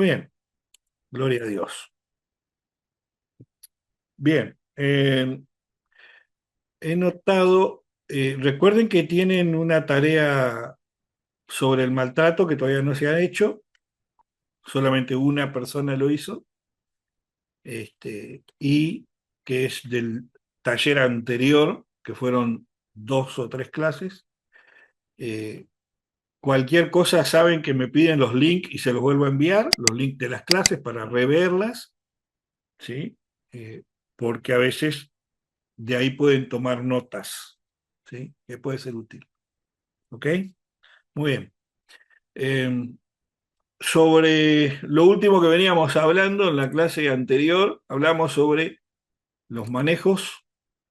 Muy bien, gloria a Dios. Bien, he notado, recuerden que tienen una tarea sobre el maltrato que todavía no se ha hecho, solamente una persona lo hizo, y que es del taller anterior, que fueron 2 o 3 clases. Eh, Cualquier cosa saben que me piden los links y se los vuelvo a enviar, los links de las clases para reverlas, ¿sí? Eh, Porque a veces de ahí pueden tomar notas, ¿sí? Que puede ser útil. ¿Ok? Muy bien. Eh, Sobre lo último que veníamos hablando en la clase anterior, hablamos sobre los manejos,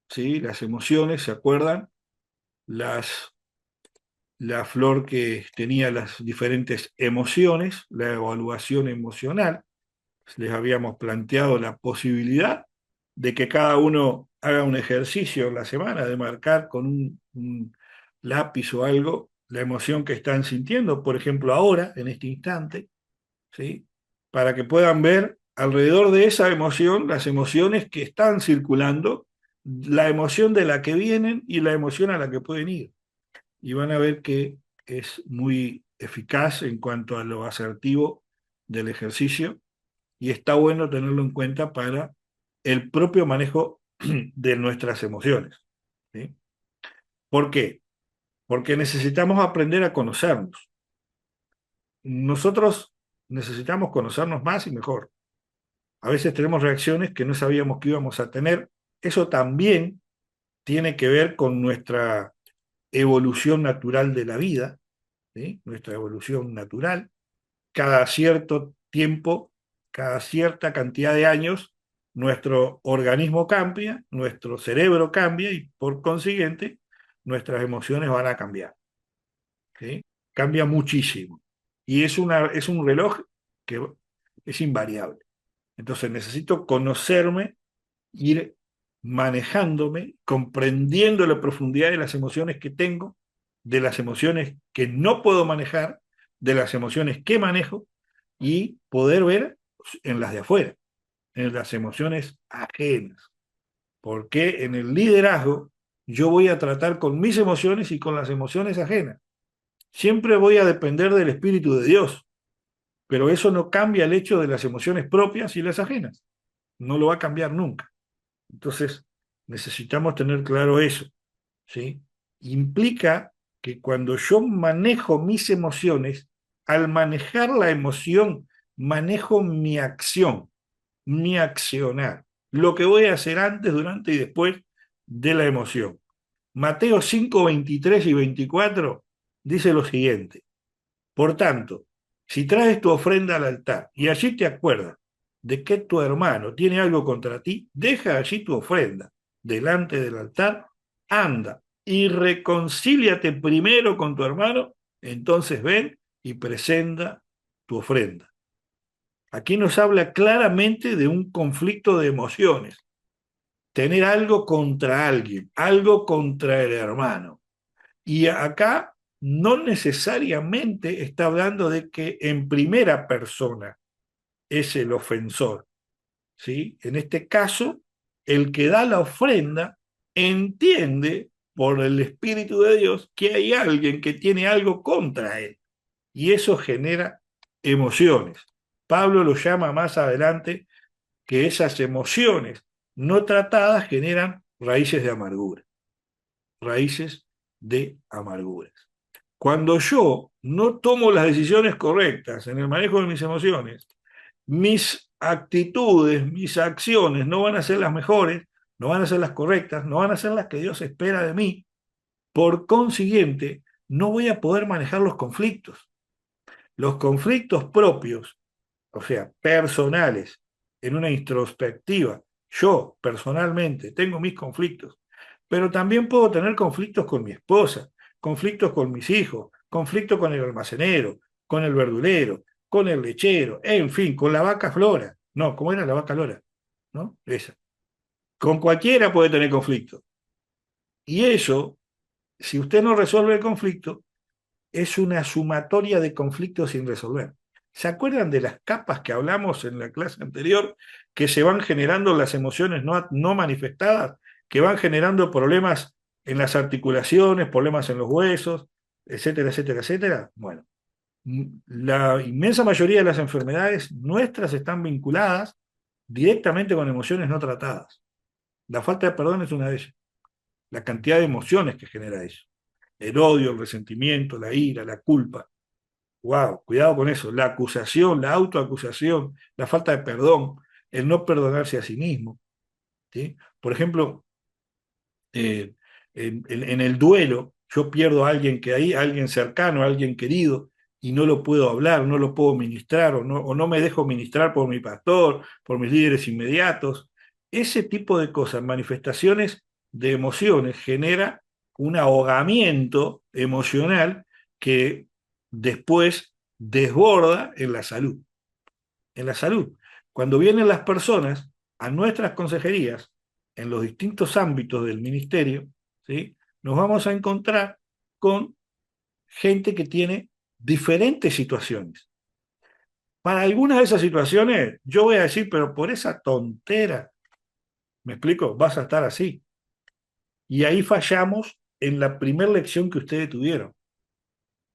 ¿sí? Las emociones, ¿se acuerdan? Las, la flor que tenía las diferentes emociones, la evaluación emocional. Les habíamos planteado la posibilidad de que cada uno haga un ejercicio en la semana de marcar con un lápiz o algo la emoción que están sintiendo, por ejemplo, ahora, en este instante, ¿sí? Para que puedan ver alrededor de esa emoción las emociones que están circulando, la emoción de la que vienen y la emoción a la que pueden ir. Y van a ver que es muy eficaz en cuanto a lo asertivo del ejercicio y está bueno tenerlo en cuenta para el propio manejo de nuestras emociones. ¿Sí? ¿Por qué? Porque necesitamos aprender a conocernos. Nosotros necesitamos conocernos más y mejor. A veces tenemos reacciones que no sabíamos que íbamos a tener. Eso también tiene que ver con nuestra evolución natural de la vida, ¿sí? Nuestra evolución natural. Cada cierto tiempo, cada cierta cantidad de años, nuestro organismo cambia, nuestro cerebro cambia y por consiguiente nuestras emociones van a cambiar. ¿Sí? Cambia muchísimo. Y es un reloj que es invariable. Entonces necesito conocerme, ir manejándome, comprendiendo la profundidad de las emociones que tengo, de las emociones que no puedo manejar, de las emociones que manejo y poder ver en las de afuera, en las emociones ajenas. Porque en el liderazgo yo voy a tratar con mis emociones y con las emociones ajenas. Siempre voy a depender del Espíritu de Dios, pero eso no cambia el hecho de las emociones propias y las ajenas. No lo va a cambiar nunca. Entonces, necesitamos tener claro eso, ¿sí? Implica que cuando yo manejo mis emociones, al manejar la emoción, manejo mi acción, mi accionar, lo que voy a hacer antes, durante y después de la emoción. Mateo 5, 23 y 24 dice lo siguiente: por tanto, si traes tu ofrenda al altar y allí te acuerdas de que tu hermano tiene algo contra ti, deja allí tu ofrenda delante del altar, anda y reconcíliate primero con tu hermano, entonces ven y presenta tu ofrenda. Aquí nos habla claramente de un conflicto de emociones, tener algo contra alguien, algo contra el hermano. Y acá no necesariamente está hablando de que en primera persona es el ofensor, ¿sí? En este caso, el que da la ofrenda entiende por el Espíritu de Dios que hay alguien que tiene algo contra él y eso genera emociones. Pablo lo llama más adelante que esas emociones no tratadas generan raíces de amargura, raíces de amarguras. Cuando yo no tomo las decisiones correctas en el manejo de mis emociones, mis actitudes, mis acciones no van a ser las mejores, no van a ser las correctas, no van a ser las que Dios espera de mí. Por consiguiente, no voy a poder manejar los conflictos. Los conflictos propios, o sea, personales, en una introspectiva. Yo personalmente tengo mis conflictos, pero también puedo tener conflictos con mi esposa, conflictos con mis hijos, conflictos con el almacenero, con el verdulero, con el lechero, en fin, con la vaca Flora. No, ¿cómo era la vaca Lora? ¿No? Esa. Con cualquiera puede tener conflicto. Y eso, si usted no resuelve el conflicto, es una sumatoria de conflictos sin resolver. ¿Se acuerdan de las capas que hablamos en la clase anterior, que se van generando las emociones no manifestadas, que van generando problemas en las articulaciones, problemas en los huesos, etcétera, etcétera, etcétera? Bueno, la inmensa mayoría de las enfermedades nuestras están vinculadas directamente con emociones no tratadas. La falta de perdón es una de ellas. La cantidad de emociones que genera eso. El odio, el resentimiento, la ira, la culpa. Wow, cuidado con eso. La acusación, la autoacusación, la falta de perdón, el no perdonarse a sí mismo. ¿Sí? Por ejemplo, eh, en el duelo, yo pierdo a alguien que hay, a alguien cercano, a alguien querido, y no lo puedo hablar, no lo puedo ministrar, o no me dejo ministrar por mi pastor, por mis líderes inmediatos. Ese tipo de cosas, manifestaciones de emociones, genera un ahogamiento emocional que después desborda en la salud. En la salud. Cuando vienen las personas a nuestras consejerías, en los distintos ámbitos del ministerio, ¿sí? Nos vamos a encontrar con gente que tiene diferentes situaciones. Para algunas de esas situaciones, yo voy a decir, pero por esa tontera, ¿me explico? Vas a estar así. Y ahí fallamos en la primera lección que ustedes tuvieron.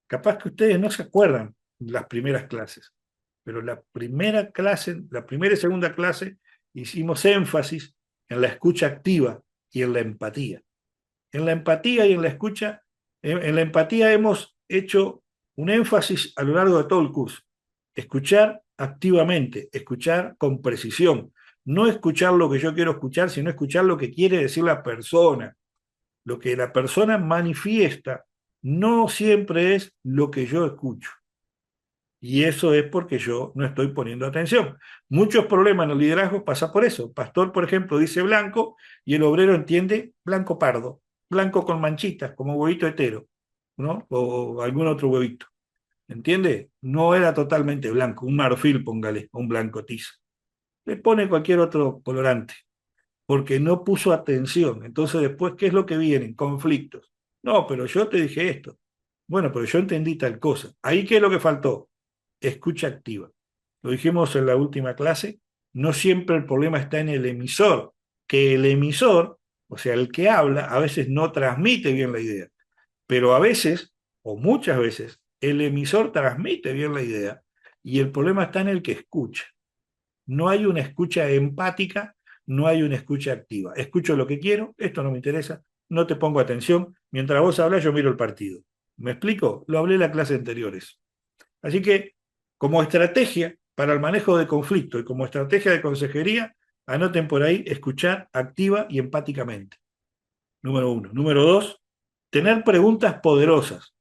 Capaz que ustedes no se acuerdan de las primeras clases, pero la primera clase, la primera y segunda clase, hicimos énfasis en la escucha activa y en la empatía. En la empatía y en la escucha, en la empatía hemos hecho un énfasis a lo largo de todo el curso. Escuchar activamente, escuchar con precisión, no escuchar lo que yo quiero escuchar, sino escuchar lo que quiere decir la persona. Lo que la persona manifiesta no siempre es lo que yo escucho. Y eso es porque yo no estoy poniendo atención. Muchos problemas en el liderazgo pasan por eso. Pastor, por ejemplo, dice blanco y el obrero entiende blanco pardo, blanco con manchitas, como huevito hetero, ¿no? O algún otro huevito. ¿Entiende? No era totalmente blanco, un marfil, póngale, un blanco tiza. Le pone cualquier otro colorante, porque no puso atención. Entonces, después, ¿qué es lo que vienen? Conflictos. No, pero yo te dije esto. Bueno, pero yo entendí tal cosa. Ahí, ¿qué es lo que faltó? Escucha activa. Lo dijimos en la última clase, no siempre el problema está en el emisor, que el emisor, o sea, el que habla, a veces no transmite bien la idea, pero a veces, o muchas veces, el emisor transmite bien la idea y el problema está en el que escucha. No hay una escucha empática, no hay una escucha activa. Escucho lo que quiero, esto no me interesa, no te pongo atención, mientras vos hablas yo miro el partido. ¿Me explico? Lo hablé en la clase anteriores. Así que, como estrategia para el manejo de conflicto y como estrategia de consejería, anoten por ahí escuchar activa y empáticamente. Número uno. Número dos, tener preguntas poderosas.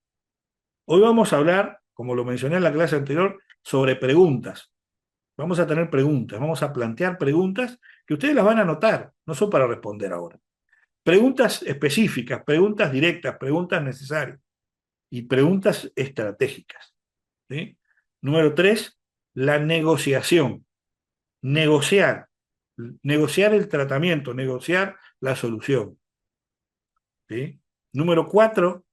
Hoy vamos a hablar, como lo mencioné en la clase anterior, sobre preguntas. Vamos a tener preguntas, vamos a plantear preguntas que ustedes las van a anotar, no son para responder ahora. Preguntas específicas, preguntas directas, preguntas necesarias y preguntas estratégicas. ¿Sí? Número tres, la negociación. Negociar. Negociar el tratamiento, negociar la solución. ¿Sí? Número cuatro,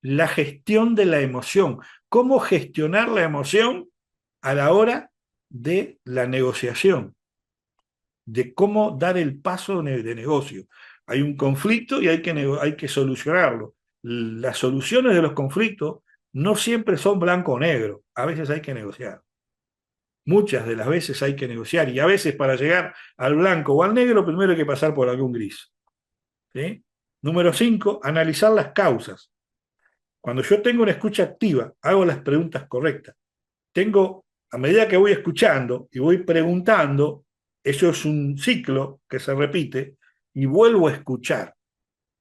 la gestión de la emoción. ¿Cómo gestionar la emoción a la hora de la negociación? De cómo dar el paso de negocio. Hay un conflicto y hay que solucionarlo. Las soluciones de los conflictos no siempre son blanco o negro, a veces hay que negociar. Muchas de las veces hay que negociar y a veces para llegar al blanco o al negro primero hay que pasar por algún gris. ¿Sí? Número 5, analizar las causas. Cuando yo tengo una escucha activa, hago las preguntas correctas. A medida que voy escuchando y voy preguntando, eso es un ciclo que se repite, y vuelvo a escuchar.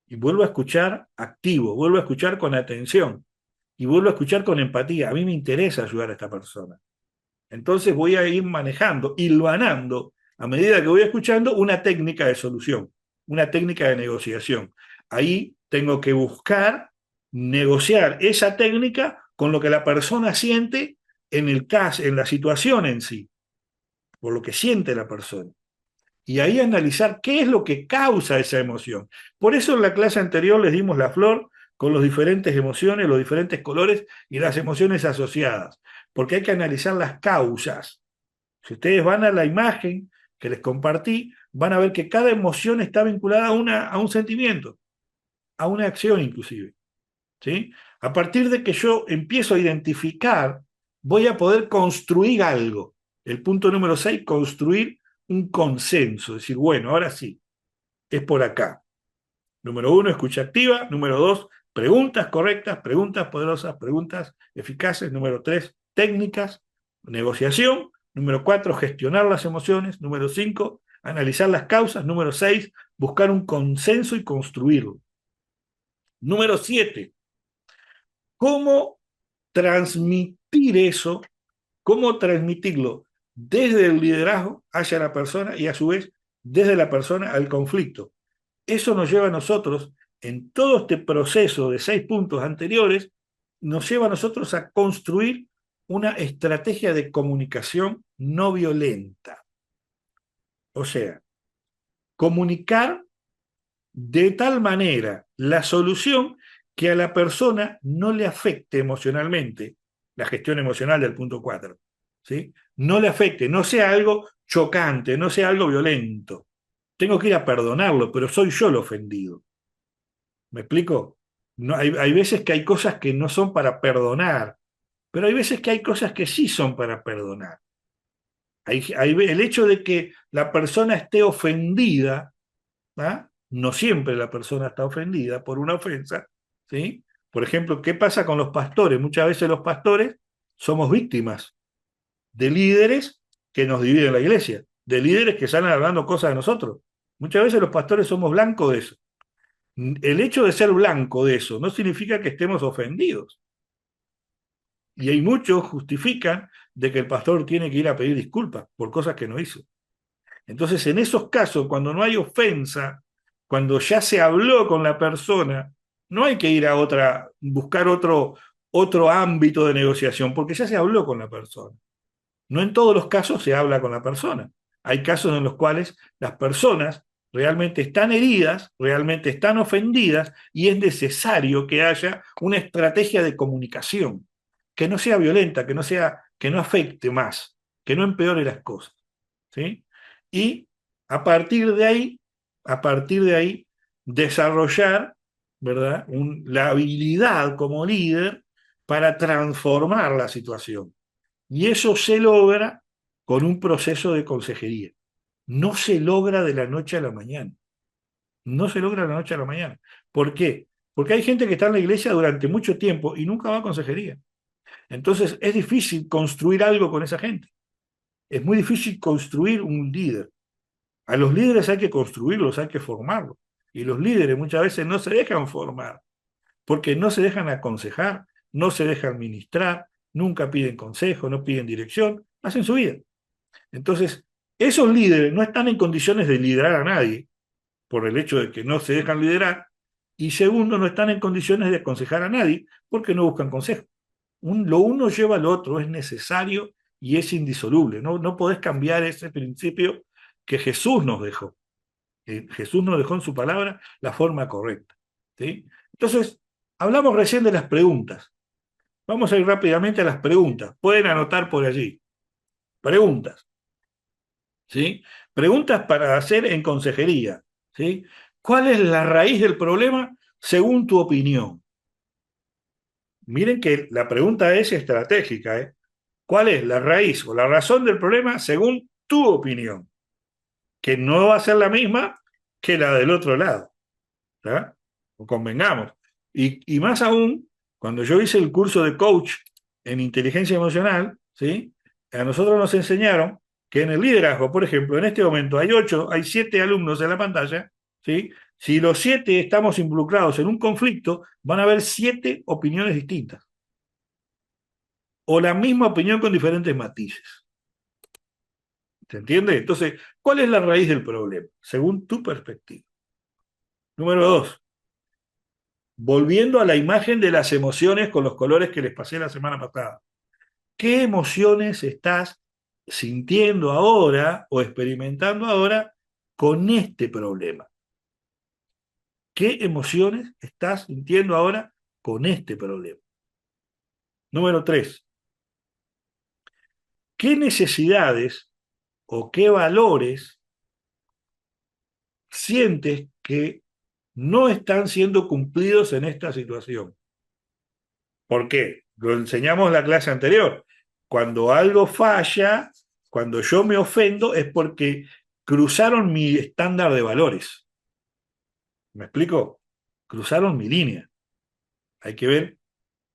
Y vuelvo a escuchar activo, vuelvo a escuchar con atención, y vuelvo a escuchar con empatía. A mí me interesa ayudar a esta persona. Entonces voy a ir manejando, hilvanando, a medida que voy escuchando, una técnica de solución, una técnica de negociación. Ahí tengo que buscar negociar esa técnica con lo que la persona siente en el caso, en la situación en sí, por lo que siente la persona. Y ahí analizar qué es lo que causa esa emoción. Por eso en la clase anterior les dimos la flor con las diferentes emociones, los diferentes colores y las emociones asociadas. porque hay que analizar las causas. Si ustedes van a la imagen que les compartí, van a ver que cada emoción está vinculada a un sentimiento, a una acción inclusive. ¿Sí? A partir de que yo empiezo a identificar, voy a poder construir algo. El punto número 6, construir un consenso. Decir, bueno, ahora sí, es por acá. Número 1, escucha activa. Número 2, preguntas correctas, preguntas poderosas, preguntas eficaces. Número 3, técnicas, negociación. Número 4, gestionar las emociones. Número 5, analizar las causas. Número 6, buscar un consenso y construirlo. Número 7, cómo transmitir eso, cómo transmitirlo desde el liderazgo hacia la persona y a su vez desde la persona al conflicto. Eso nos lleva a nosotros, en todo este proceso de 6 puntos anteriores, nos lleva a nosotros a construir una estrategia de comunicación no violenta. O sea, comunicar de tal manera la solución que a la persona no le afecte emocionalmente, la gestión emocional del punto 4, ¿sí? No le afecte, no sea algo chocante, no sea algo violento. Tengo que ir a perdonarlo, pero soy yo el ofendido. ¿Me explico? No, hay veces que hay cosas que no son para perdonar, pero hay veces que hay cosas que sí son para perdonar. El hecho de que la persona esté ofendida, ¿ah? No siempre la persona está ofendida por una ofensa, ¿sí? Por ejemplo, ¿qué pasa con los pastores? Muchas veces los pastores somos víctimas de líderes que nos dividen la iglesia, de líderes que salen hablando cosas de nosotros. Muchas veces los pastores somos blancos de eso. El hecho de ser blanco de eso no significa que estemos ofendidos. Y hay muchos justifican de que el pastor tiene que ir a pedir disculpas por cosas que no hizo. Entonces, en esos casos, cuando no hay ofensa, cuando ya se habló con la persona, no hay que ir a buscar otro ámbito de negociación, porque ya se habló con la persona. No en todos los casos se habla con la persona. Hay casos en los cuales las personas realmente están heridas, realmente están ofendidas y es necesario que haya una estrategia de comunicación que no sea violenta, que no afecte más, que no empeore las cosas, ¿sí? Y a partir de ahí, a partir de ahí, desarrollar, ¿verdad? La habilidad como líder para transformar la situación. Y eso se logra con un proceso de consejería. No se logra de la noche a la mañana. No se logra de la noche a la mañana. ¿Por qué? Porque hay gente que está en la iglesia durante mucho tiempo y nunca va a consejería. Entonces es difícil construir algo con esa gente. Es muy difícil construir un líder. A los líderes hay que construirlos, hay que formarlos. Y los líderes muchas veces no se dejan formar, porque no se dejan aconsejar, no se dejan ministrar, nunca piden consejo, no piden dirección, hacen su vida. Entonces, esos líderes no están en condiciones de liderar a nadie por el hecho de que no se dejan liderar, y segundo, no están en condiciones de aconsejar a nadie porque no buscan consejo. Lo uno lleva al otro, es necesario y es indisoluble. No podés cambiar ese principio que Jesús nos dejó. Jesús nos dejó en su palabra la forma correcta. ¿Sí? Entonces, hablamos recién de las preguntas. Vamos a ir rápidamente a las preguntas. Pueden anotar por allí. Preguntas. ¿Sí? Preguntas para hacer en consejería. ¿Sí? ¿Cuál es la raíz del problema según tu opinión? Miren que la pregunta es estratégica, ¿eh? ¿Cuál es la raíz o la razón del problema según tu opinión? Que no va a ser la misma que la del otro lado, ¿verdad? O convengamos. Y más aún, cuando yo hice el curso de coach en inteligencia emocional, ¿sí? A nosotros nos enseñaron que en el liderazgo, por ejemplo, en este momento hay 7 alumnos en la pantalla, ¿sí? Si los 7 estamos involucrados en un conflicto, van a haber 7 opiniones distintas. O la misma opinión con diferentes matices. ¿Se entiende? Entonces, ¿cuál es la raíz del problema? Según tu perspectiva. Número 2, volviendo a la imagen de las emociones con los colores que les pasé la semana pasada. ¿Qué emociones estás sintiendo ahora o experimentando ahora con este problema? ¿Qué emociones estás sintiendo ahora con este problema? Número 3, ¿qué necesidades o qué valores sientes que no están siendo cumplidos en esta situación? ¿Por qué? Lo enseñamos en la clase anterior. Cuando algo falla, cuando yo me ofendo, es porque cruzaron mi estándar de valores. ¿Me explico? Cruzaron mi línea. Hay que ver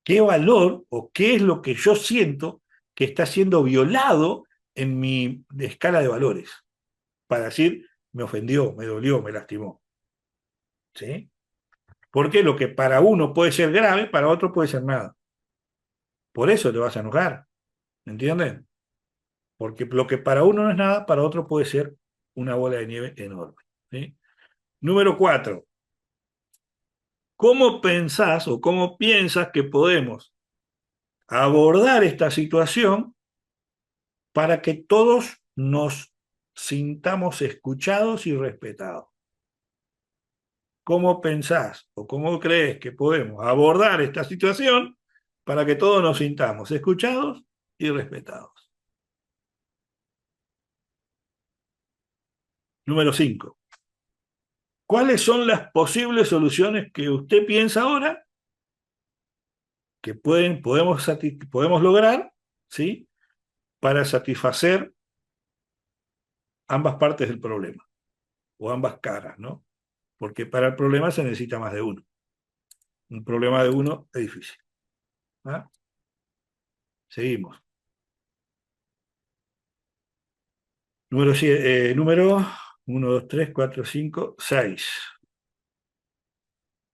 qué valor o qué es lo que yo siento que está siendo violado en mi escala de valores. Para decir, me ofendió, me dolió, me lastimó. ¿Sí? Porque lo que para uno puede ser grave, para otro puede ser nada. Por eso te vas a enojar. ¿Me entienden? Porque lo que para uno no es nada, para otro puede ser una bola de nieve enorme. ¿Sí? Número 4. ¿Cómo pensás o cómo piensas que podemos abordar esta situación para que todos nos sintamos escuchados y respetados? ¿Cómo pensás o cómo crees que podemos abordar esta situación para que todos nos sintamos escuchados y respetados? Número 5. ¿Cuáles son las posibles soluciones que usted piensa ahora que podemos lograr, ¿sí? Para satisfacer ambas partes del problema o ambas caras, ¿no? Porque para el problema se necesita más de uno. Un problema de uno es difícil. ¿Ah? Seguimos. Número 1, 2, 3, 4, 5, 6.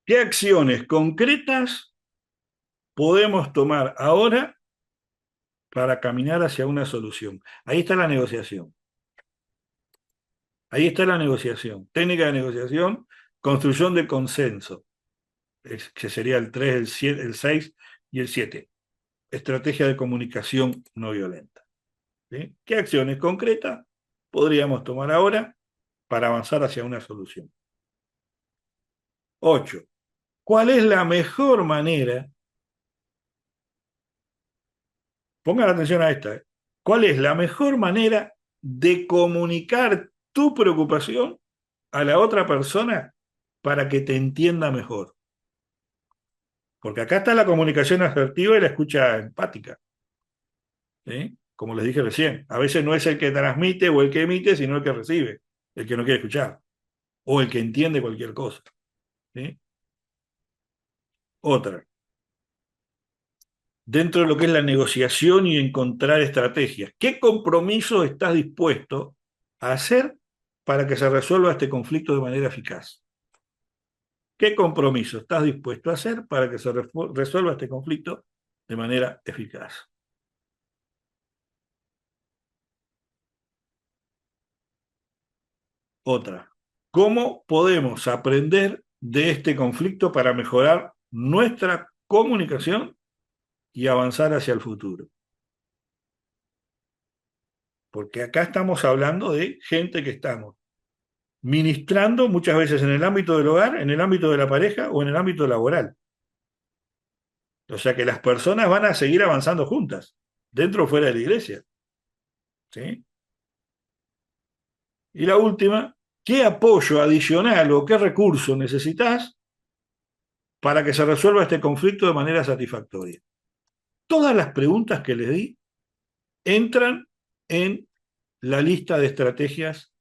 ¿Qué acciones concretas podemos tomar ahora para caminar hacia una solución? Ahí está la negociación. Ahí está la negociación. Técnica de negociación, construcción de consenso, que sería el 3, el 7, el 6 y el 7. Estrategia de comunicación no violenta. ¿Sí? ¿Qué acciones concretas podríamos tomar ahora para avanzar hacia una solución? 8. ¿Cuál es la mejor manera? Pongan atención a esta. ¿Cuál es la mejor manera de comunicar tu preocupación a la otra persona para que te entienda mejor? Porque acá está la comunicación asertiva y la escucha empática. ¿Sí? Como les dije recién, a veces no es el que transmite o el que emite, sino el que recibe, el que no quiere escuchar, o el que entiende cualquier cosa. ¿Sí? Otra, dentro de lo que es la negociación y encontrar estrategias, ¿qué compromiso estás dispuesto a hacer para que se resuelva este conflicto de manera eficaz? ¿Qué compromiso estás dispuesto a hacer para que se resuelva este conflicto de manera eficaz? Otra, ¿cómo podemos aprender de este conflicto para mejorar nuestra comunicación y avanzar hacia el futuro? Porque acá estamos hablando de gente que estamos ministrando muchas veces en el ámbito del hogar, en el ámbito de la pareja o en el ámbito laboral. O sea que las personas van a seguir avanzando juntas, dentro o fuera de la iglesia. ¿Sí? Y la última, ¿qué apoyo adicional o qué recurso necesitas para que se resuelva este conflicto de manera satisfactoria? Todas las preguntas que les di entran en la lista de estrategias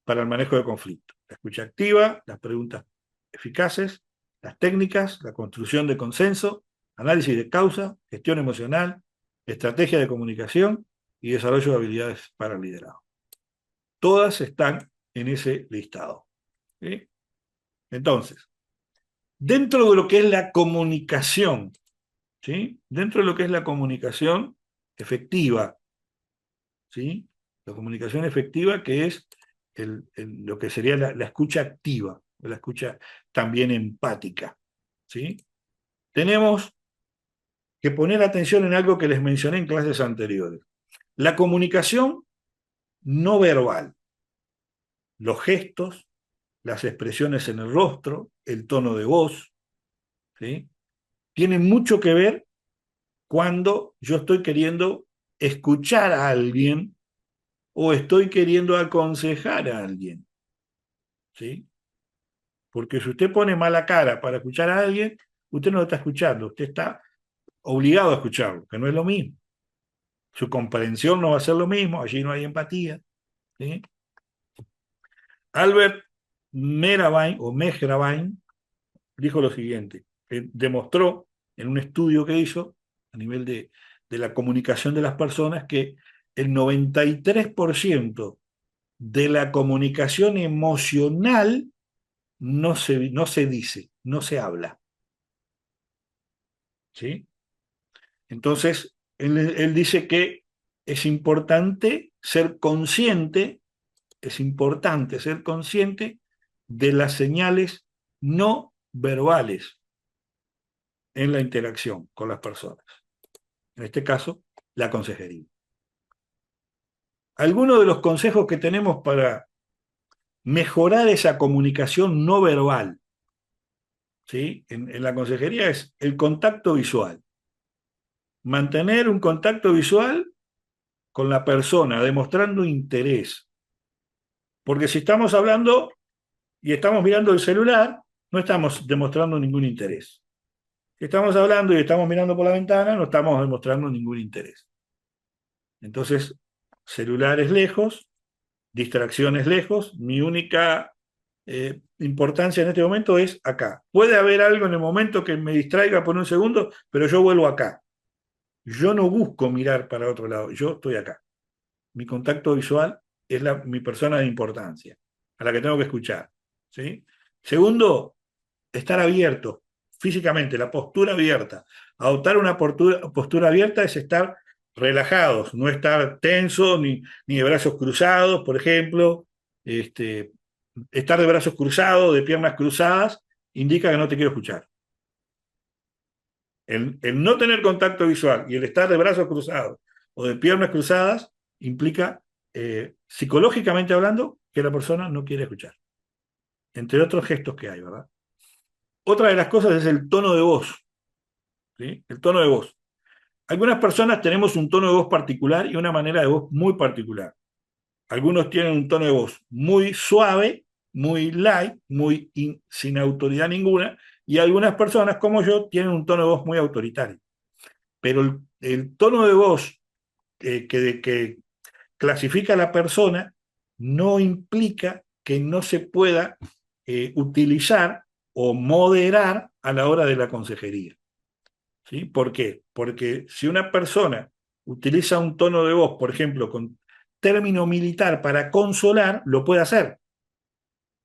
para el manejo de conflicto. La escucha activa, las preguntas eficaces, las técnicas, la construcción de consenso, análisis de causa, gestión emocional, estrategia de comunicación y desarrollo de habilidades para el liderazgo. Todas están en ese listado. ¿Sí? Entonces, dentro de lo que es la comunicación, ¿sí? Dentro de lo que es la comunicación efectiva, ¿sí? La comunicación efectiva que es lo que sería la escucha activa, la escucha también empática, ¿sí? Tenemos que poner atención en algo que les mencioné en clases anteriores. La comunicación no verbal, los gestos, las expresiones en el rostro, el tono de voz, ¿sí? Tienen mucho que ver cuando yo estoy queriendo escuchar a alguien o estoy queriendo aconsejar a alguien, ¿sí? Porque si usted pone mala cara para escuchar a alguien, usted no lo está escuchando, usted está obligado a escucharlo, que no es lo mismo. Su comprensión no va a ser lo mismo, allí no hay empatía, ¿sí? Albert Mehrabian dijo lo siguiente, demostró en un estudio que hizo a nivel de la comunicación de las personas que el 93% de la comunicación emocional no se dice, no se habla, ¿sí? Entonces, él dice que es importante ser consciente, es importante ser consciente de las señales no verbales en la interacción con las personas. En este caso, la consejería. Algunos de los consejos que tenemos para mejorar esa comunicación no verbal, ¿sí? En la consejería es el contacto visual. Mantener un contacto visual con la persona, demostrando interés. Porque si estamos hablando y estamos mirando el celular, no estamos demostrando ningún interés. Si estamos hablando y estamos mirando por la ventana, no estamos demostrando ningún interés. Entonces, celulares lejos, distracciones lejos. Mi única importancia en este momento es acá. Puede haber algo en el momento que me distraiga por un segundo, pero yo vuelvo acá. Yo no busco mirar para otro lado, yo estoy acá. Mi contacto visual es mi persona de importancia, a la que tengo que escuchar, ¿sí? Segundo, estar abierto físicamente, la postura abierta. Adoptar una postura abierta es estar relajados, no estar tenso ni de brazos cruzados, por ejemplo. Estar de brazos cruzados, de piernas cruzadas, indica que no te quiero escuchar. El no tener contacto visual y el estar de brazos cruzados o de piernas cruzadas implica, psicológicamente hablando, que la persona no quiere escuchar. Entre otros gestos que hay, ¿verdad? Otra de las cosas es el tono de voz, ¿sí? El tono de voz. Algunas personas tenemos un tono de voz particular y una manera de voz muy particular. Algunos tienen un tono de voz muy suave, muy light, sin autoridad ninguna, y algunas personas, como yo, tienen un tono de voz muy autoritario. Pero el tono de voz que clasifica a la persona no implica que no se pueda utilizar o moderar a la hora de la consejería. ¿Sí? ¿Por qué? Porque si una persona utiliza un tono de voz, por ejemplo, con término militar para consolar, lo puede hacer.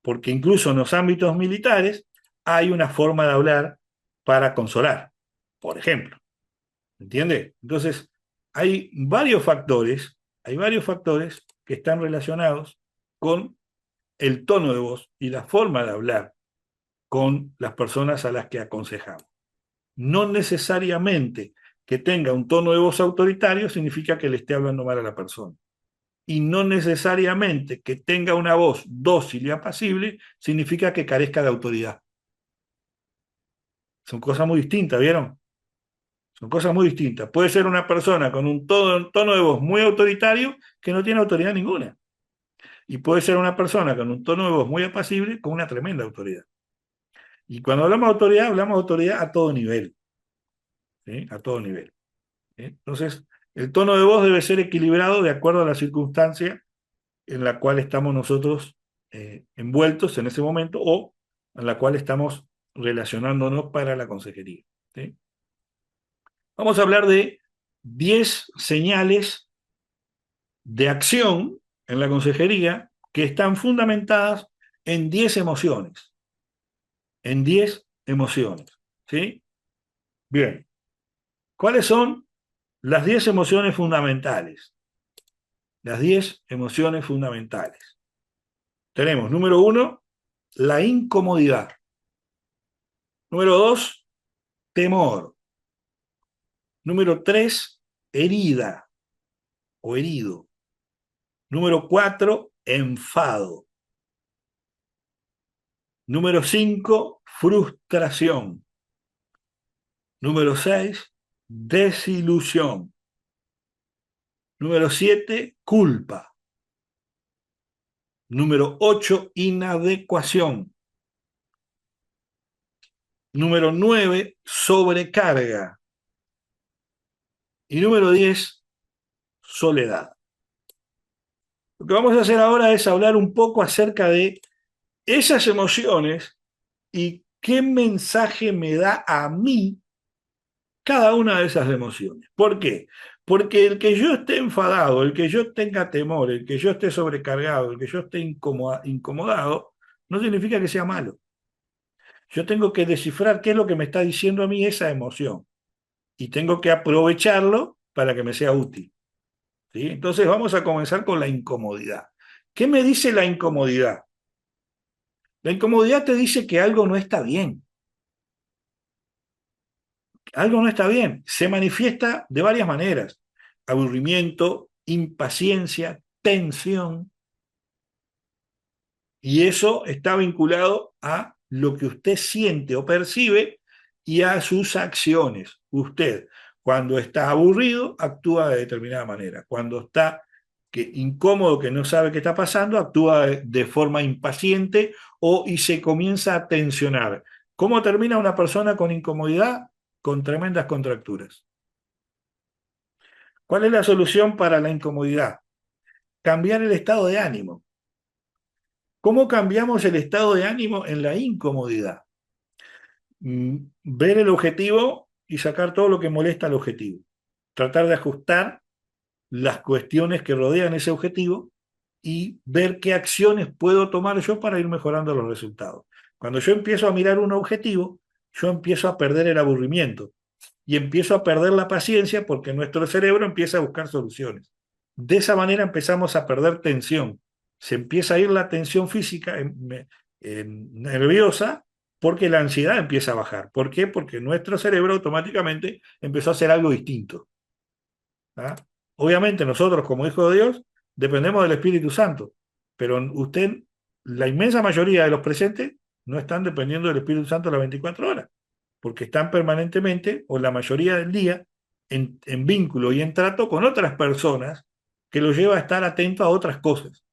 Porque incluso en los ámbitos militares hay una forma de hablar para consolar, por ejemplo. ¿Entiende? Entonces, hay varios factores que están relacionados con el tono de voz y la forma de hablar con las personas a las que aconsejamos. No necesariamente que tenga un tono de voz autoritario significa que le esté hablando mal a la persona. Y no necesariamente que tenga una voz dócil y apacible significa que carezca de autoridad. Son cosas muy distintas, ¿vieron? Son cosas muy distintas. Puede ser una persona con un tono de voz muy autoritario que no tiene autoridad ninguna. Y puede ser una persona con un tono de voz muy apacible con una tremenda autoridad. Y cuando hablamos de autoridad a todo nivel. ¿Sí? A todo nivel. ¿Sí? Entonces, el tono de voz debe ser equilibrado de acuerdo a la circunstancia en la cual estamos nosotros envueltos en ese momento o en la cual estamos relacionándonos para la consejería. ¿Sí? Vamos a hablar de 10 señales de acción en la consejería que están fundamentadas en 10 emociones. En 10 emociones. ¿Sí? Bien. ¿Cuáles son las 10 emociones fundamentales? Las 10 emociones fundamentales. Tenemos, número 1, la incomodidad. Número 2, temor. Número 3, herida o herido. Número 4, enfado. Número 5, frustración. Número 6, desilusión. Número 7, culpa. Número 8, inadecuación. Número 9, sobrecarga. Y número 10, soledad. Lo que vamos a hacer ahora es hablar un poco acerca de esas emociones y qué mensaje me da a mí cada una de esas emociones. ¿Por qué? Porque el que yo esté enfadado, el que yo tenga temor, el que yo esté sobrecargado, el que yo esté incomodado, no significa que sea malo. Yo tengo que descifrar qué es lo que me está diciendo a mí esa emoción y tengo que aprovecharlo para que me sea útil. ¿Sí? Entonces vamos a comenzar con la incomodidad. ¿Qué me dice la incomodidad? La incomodidad te dice que algo no está bien. Algo no está bien. Se manifiesta de varias maneras. Aburrimiento, impaciencia, tensión. Y eso está vinculado a lo que usted siente o percibe y a sus acciones. Usted, cuando está aburrido, actúa de determinada manera. Cuando está incómodo, que no sabe qué está pasando, actúa de forma impaciente y se comienza a tensionar. ¿Cómo termina una persona con incomodidad? Con tremendas contracturas. ¿Cuál es la solución para la incomodidad? Cambiar el estado de ánimo. ¿Cómo cambiamos el estado de ánimo en la incomodidad? Ver el objetivo y sacar todo lo que molesta al objetivo. Tratar de ajustar las cuestiones que rodean ese objetivo y ver qué acciones puedo tomar yo para ir mejorando los resultados. Cuando yo empiezo a mirar un objetivo, yo empiezo a perder el aburrimiento y empiezo a perder la paciencia porque nuestro cerebro empieza a buscar soluciones. De esa manera empezamos a perder tensión. Se empieza a ir la tensión física nerviosa porque la ansiedad empieza a bajar. ¿Por qué? Porque nuestro cerebro automáticamente empezó a hacer algo distinto. ¿Ah? Obviamente nosotros como hijos de Dios dependemos del Espíritu Santo, pero usted, la inmensa mayoría de los presentes no están dependiendo del Espíritu Santo las 24 horas, porque están permanentemente o la mayoría del día en vínculo y en trato con otras personas que los lleva a estar atento a otras cosas.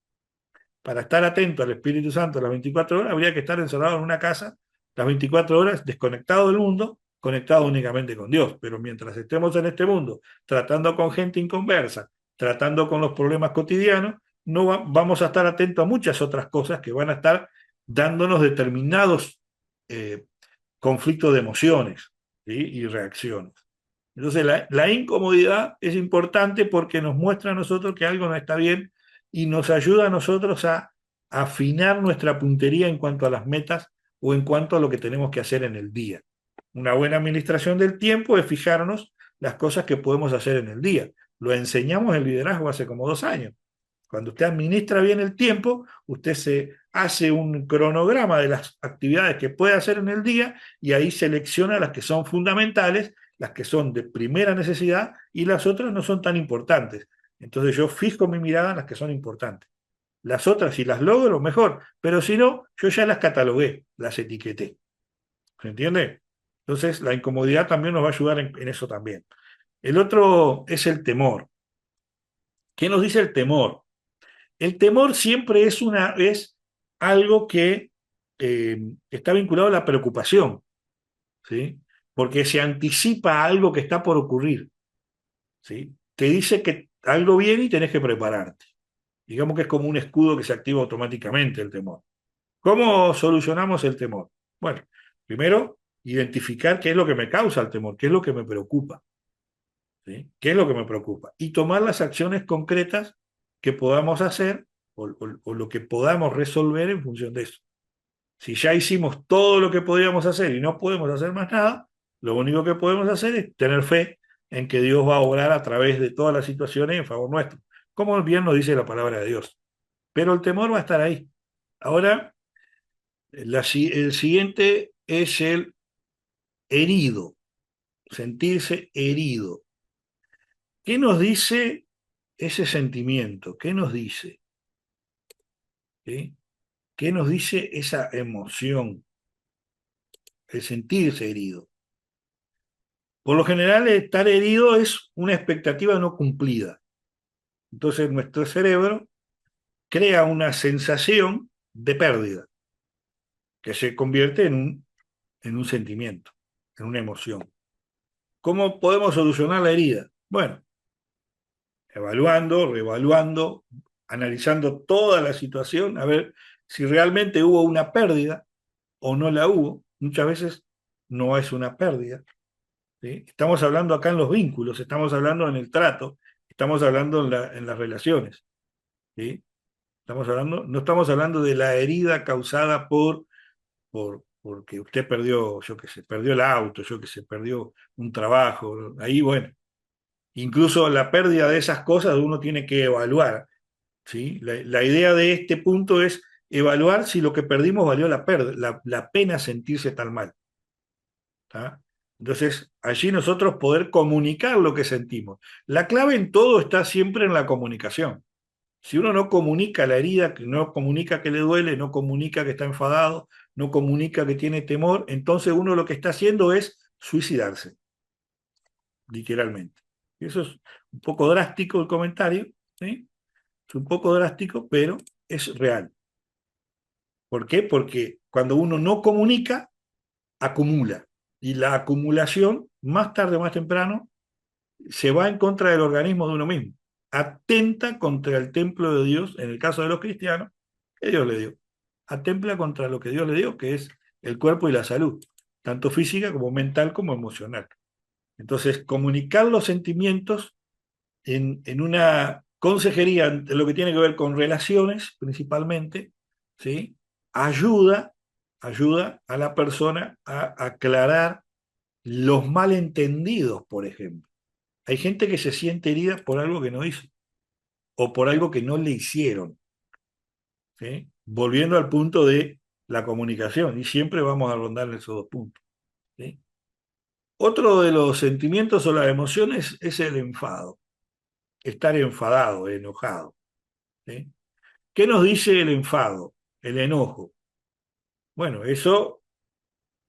Para estar atento al Espíritu Santo las 24 horas habría que estar encerrado en una casa las 24 horas, desconectado del mundo, conectado únicamente con Dios. Pero mientras estemos en este mundo, tratando con gente inconversa, tratando con los problemas cotidianos, no vamos a estar atentos a muchas otras cosas que van a estar dándonos determinados eh, conflictos de emociones, ¿sí? Y reacciones. Entonces la incomodidad es importante porque nos muestra a nosotros que algo no está bien y nos ayuda a nosotros a afinar nuestra puntería en cuanto a las metas o en cuanto a lo que tenemos que hacer en el día. Una buena administración del tiempo es fijarnos las cosas que podemos hacer en el día. Lo enseñamos en liderazgo hace como 2 años. Cuando usted administra bien el tiempo, usted se hace un cronograma de las actividades que puede hacer en el día y ahí selecciona las que son fundamentales, las que son de primera necesidad y las otras no son tan importantes. Entonces yo fijo mi mirada en las que son importantes. Las otras, si las logro, mejor, pero si no, yo ya las catalogué, las etiqueté. ¿Se entiende? Entonces la incomodidad también nos va a ayudar en eso también. El otro es el temor. ¿Qué nos dice el temor? El temor siempre es algo que está vinculado a la preocupación, ¿sí? Porque se anticipa a algo que está por ocurrir, ¿sí? Te dice que algo viene y tenés que prepararte. Digamos que es como un escudo que se activa automáticamente el temor. ¿Cómo solucionamos el temor? Bueno, primero, identificar qué es lo que me causa el temor, qué es lo que me preocupa, ¿sí? ¿Qué es lo que me preocupa? Y tomar las acciones concretas que podamos hacer o lo que podamos resolver en función de eso. Si ya hicimos todo lo que podíamos hacer y no podemos hacer más nada, lo único que podemos hacer es tener fe en que Dios va a obrar a través de todas las situaciones en favor nuestro, como bien nos dice la palabra de Dios. Pero el temor va a estar ahí. Ahora, el siguiente es el herido, sentirse herido. ¿Qué nos dice ese sentimiento? ¿Qué nos dice? ¿Sí? ¿Qué nos dice esa emoción, el sentirse herido? Por lo general, estar herido es una expectativa no cumplida. Entonces nuestro cerebro crea una sensación de pérdida que se convierte en un sentimiento, en una emoción. ¿Cómo podemos solucionar la herida? Bueno, evaluando, reevaluando, analizando toda la situación, a ver si realmente hubo una pérdida o no la hubo. Muchas veces no es una pérdida. ¿Sí? Estamos hablando acá en los vínculos, estamos hablando en el trato, estamos hablando en las relaciones. ¿Sí? Estamos hablando, no estamos hablando de la herida causada porque usted perdió, yo qué sé, perdió el auto, yo qué sé, perdió un trabajo. Ahí, bueno, incluso la pérdida de esas cosas uno tiene que evaluar. ¿Sí? La idea de este punto es evaluar si lo que perdimos valió la pena sentirse tan mal. ¿Tá? Entonces, allí nosotros poder comunicar lo que sentimos. La clave en todo está siempre en la comunicación. Si uno no comunica la herida, no comunica que le duele, no comunica que está enfadado, no comunica que tiene temor, entonces uno lo que está haciendo es suicidarse, literalmente. Y eso es un poco drástico el comentario, ¿sí? Es un poco drástico, pero es real. ¿Por qué? Porque cuando uno no comunica, acumula. Y la acumulación, más tarde o más temprano, se va en contra del organismo de uno mismo. Atenta contra el templo de Dios, en el caso de los cristianos, que Dios le dio. Atempla contra lo que Dios le dio, que es el cuerpo y la salud, tanto física como mental como emocional. Entonces, comunicar los sentimientos en una consejería, en lo que tiene que ver con relaciones principalmente, ¿sí? ayuda, ayuda a la persona a aclarar los malentendidos, por ejemplo. Hay gente que se siente herida por algo que no hizo o por algo que no le hicieron. ¿Sí? Volviendo al punto de la comunicación, y siempre vamos a rondar esos dos puntos. ¿Sí? Otro de los sentimientos o las emociones es el enfado, estar enfadado, enojado. ¿Sí? ¿Qué nos dice el enfado, el enojo? Bueno, eso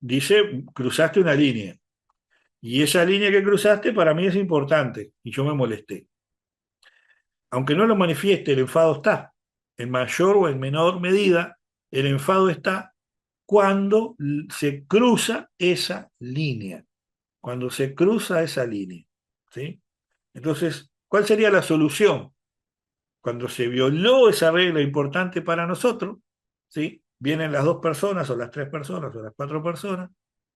dice, cruzaste una línea, y esa línea que cruzaste para mí es importante, y yo me molesté. Aunque no lo manifieste, el enfado está. En mayor o en menor medida, el enfado está cuando se cruza esa línea. Cuando se cruza esa línea. ¿Sí? Entonces, ¿cuál sería la solución? Cuando se violó esa regla importante para nosotros, ¿sí? Vienen las dos personas, o las tres personas, o las cuatro personas.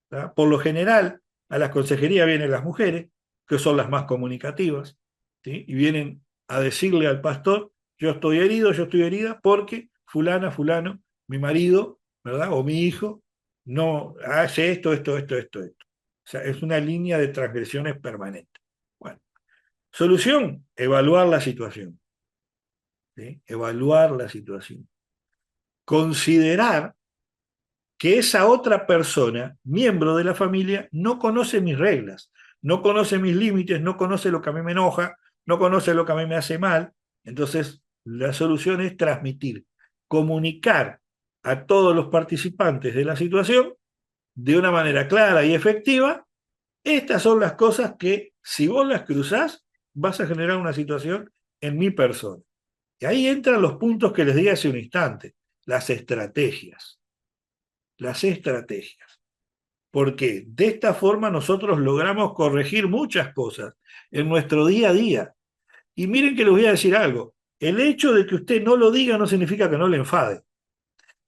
¿Tá? Por lo general, a la consejería vienen las mujeres, que son las más comunicativas, ¿sí? Y vienen a decirle al pastor, yo estoy herido, yo estoy herida, porque fulana, fulano, mi marido, ¿verdad? O mi hijo, no hace esto, esto, esto, esto, esto. O sea, es una línea de transgresiones permanente. Bueno, solución, evaluar la situación, ¿sí? Evaluar la situación. Considerar que esa otra persona, miembro de la familia, no conoce mis reglas, no conoce mis límites, no conoce lo que a mí me enoja, no conoce lo que a mí me hace mal. Entonces, la solución es transmitir, comunicar a todos los participantes de la situación de una manera clara y efectiva. Estas son las cosas que, si vos las cruzás, vas a generar una situación en mi persona. Y ahí entran los puntos que les di hace un instante, las estrategias. Las estrategias. Porque de esta forma nosotros logramos corregir muchas cosas en nuestro día a día. Y miren que les voy a decir algo. El hecho de que usted no lo diga no significa que no le enfade.